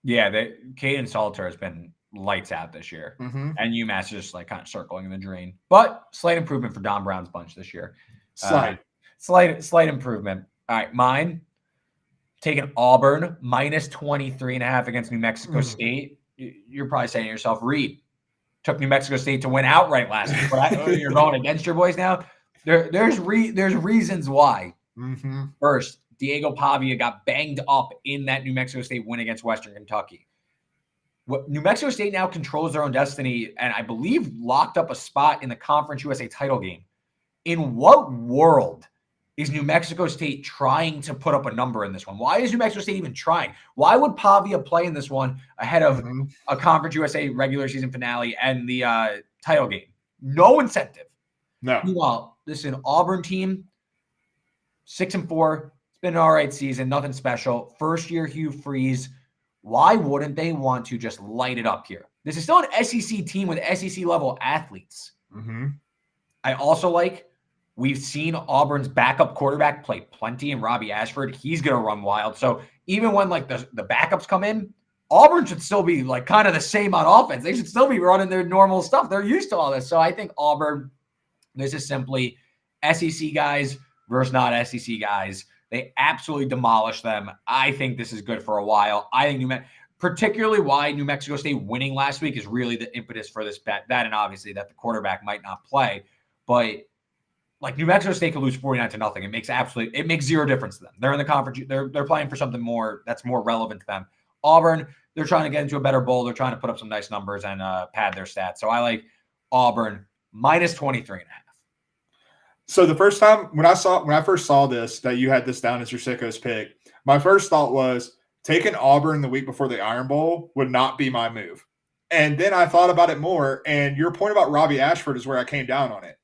Yeah, Caden Salter has been lights out this year, and UMass is just like kind of circling in the drain. But slight improvement for Don Brown's bunch this year. Slight improvement. All right, mine, taking Auburn minus 23.5 against New Mexico State. You're probably saying to yourself, Reed, took New Mexico State to win outright last week. But you're going against your boys now? There's reasons why. First, Diego Pavia got banged up in that New Mexico State win against Western Kentucky. What New Mexico State now controls their own destiny, and I believe locked up a spot in the Conference USA title game. In what world is New Mexico State trying to put up a number in this one? Why is New Mexico State even trying? Why would Pavia play in this one ahead of a Conference USA regular season finale and the title game? No incentive. No. Meanwhile, this is an Auburn team, 6-4. It's been an all right season, nothing special. First year Hugh Freeze. Why wouldn't they want to just light it up here? This is still an SEC team with SEC level athletes. I also like, we've seen Auburn's backup quarterback play plenty in Robbie Ashford. He's going to run wild. So even when like the backups come in, Auburn should still be like kind of the same on offense. They should still be running their normal stuff. They're used to all this. So I think Auburn, this is simply SEC guys versus not SEC guys. They absolutely demolished them. I think this is good for a while. I think particularly why New Mexico State winning last week is really the impetus for this bet. That and obviously that the quarterback might not play. But like New Mexico State could lose 49-0. It makes zero difference to them. They're in the conference. They're playing for something more that's more relevant to them. Auburn, they're trying to get into a better bowl. They're trying to put up some nice numbers and pad their stats. So I like Auburn minus 23.5. So the first time when I first saw this, that you had this down as your Sickos pick, my first thought was taking Auburn the week before the Iron Bowl would not be my move. And then I thought about it more, and your point about Robbie Ashford is where I came down on it.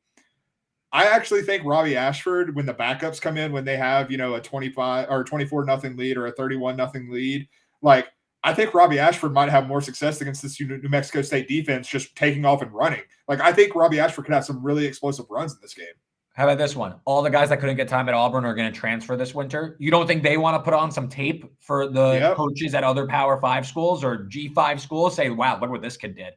I actually think Robbie Ashford, when the backups come in, when they have, a 25 or 24-0 lead or a 31-0 lead, like I think Robbie Ashford might have more success against this New Mexico State defense just taking off and running. Like I think Robbie Ashford could have some really explosive runs in this game. How about this one? All the guys that couldn't get time at Auburn are going to transfer this winter. You don't think they want to put on some tape for the coaches at other Power 5 schools or G5 schools? Say, wow, look what this kid did.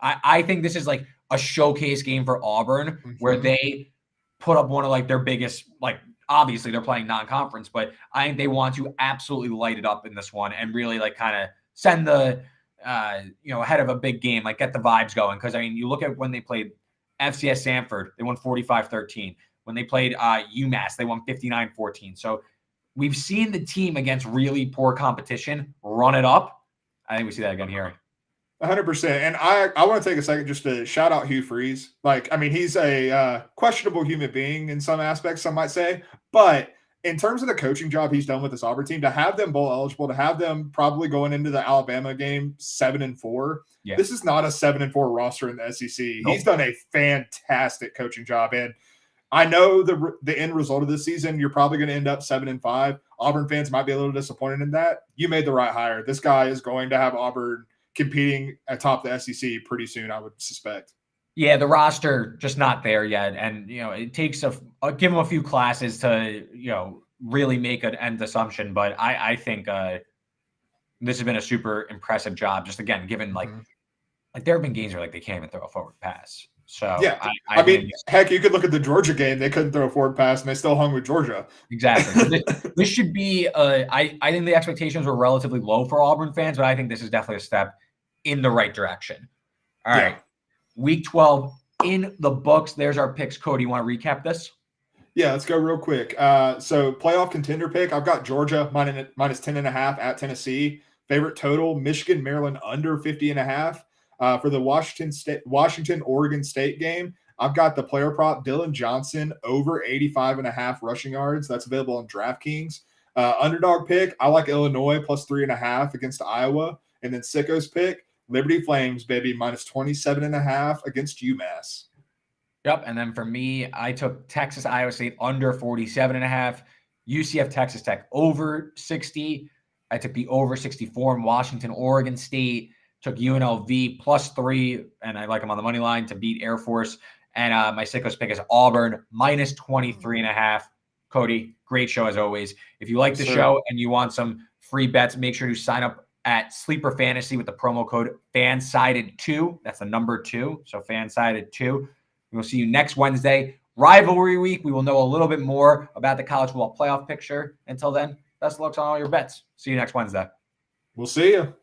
I think this is like a showcase game for Auburn where they put up one of like their biggest, like obviously they're playing non-conference, but I think they want to absolutely light it up in this one and really like kind of send the, ahead of a big game, like get the vibes going. Because I mean, you look at when they played FCS Sanford, they won 45-13. When they played UMass, they won 59-14. So we've seen the team against really poor competition run it up. I think we see that again here. 100%. And I want to take a second just to shout out Hugh Freeze. Like, I mean, he's a questionable human being in some aspects, some might say. But in terms of the coaching job he's done with this Auburn team, to have them bowl eligible, to have them probably going into the Alabama game 7-4, this is not a 7-4 roster in the SEC. Nope. He's done a fantastic coaching job. And I know the end result of this season, you're probably going to end up 7-5. Auburn fans might be a little disappointed in that. You made the right hire. This guy is going to have Auburn competing atop the SEC pretty soon, I would suspect. Yeah, the roster just not there yet. And, it takes give them a few classes to, really make an end assumption. But I think this has been a super impressive job. Just again, given like there have been games where like they can't even throw a forward pass. So yeah, I mean, heck, you could look at the Georgia game. They couldn't throw a forward pass and they still hung with Georgia. Exactly. This should be, I think the expectations were relatively low for Auburn fans, but I think this is definitely a step in the right direction. All right. Week 12 in the books. There's our picks. Cody, you want to recap this? Yeah, let's go real quick. So playoff contender pick, I've got Georgia minus 10.5 at Tennessee. Favorite total, Michigan, Maryland under 50.5. For the Washington-Oregon State game, I've got the player prop, Dylan Johnson, over 85.5 rushing yards. That's available on DraftKings. Underdog pick, I like Illinois plus 3.5 against Iowa. And then Sickos pick, Liberty Flames, baby, minus 27.5 against UMass. Yep. And then for me, I took Texas, Iowa State under 47.5, UCF, Texas Tech over 60. I took the over 64 in Washington, Oregon State, took UNLV plus 3, and I like them on the money line to beat Air Force. And my Sickos pick is Auburn minus 23.5. Cody, great show as always. If you like the show and you want some free bets, make sure you sign up at Sleeper Fantasy with the promo code FANSIDED2. That's the number 2. So FANSIDED2. We'll see you next Wednesday. Rivalry week. We will know a little bit more about the college football playoff picture. Until then, best of luck on all your bets. See you next Wednesday. We'll see you.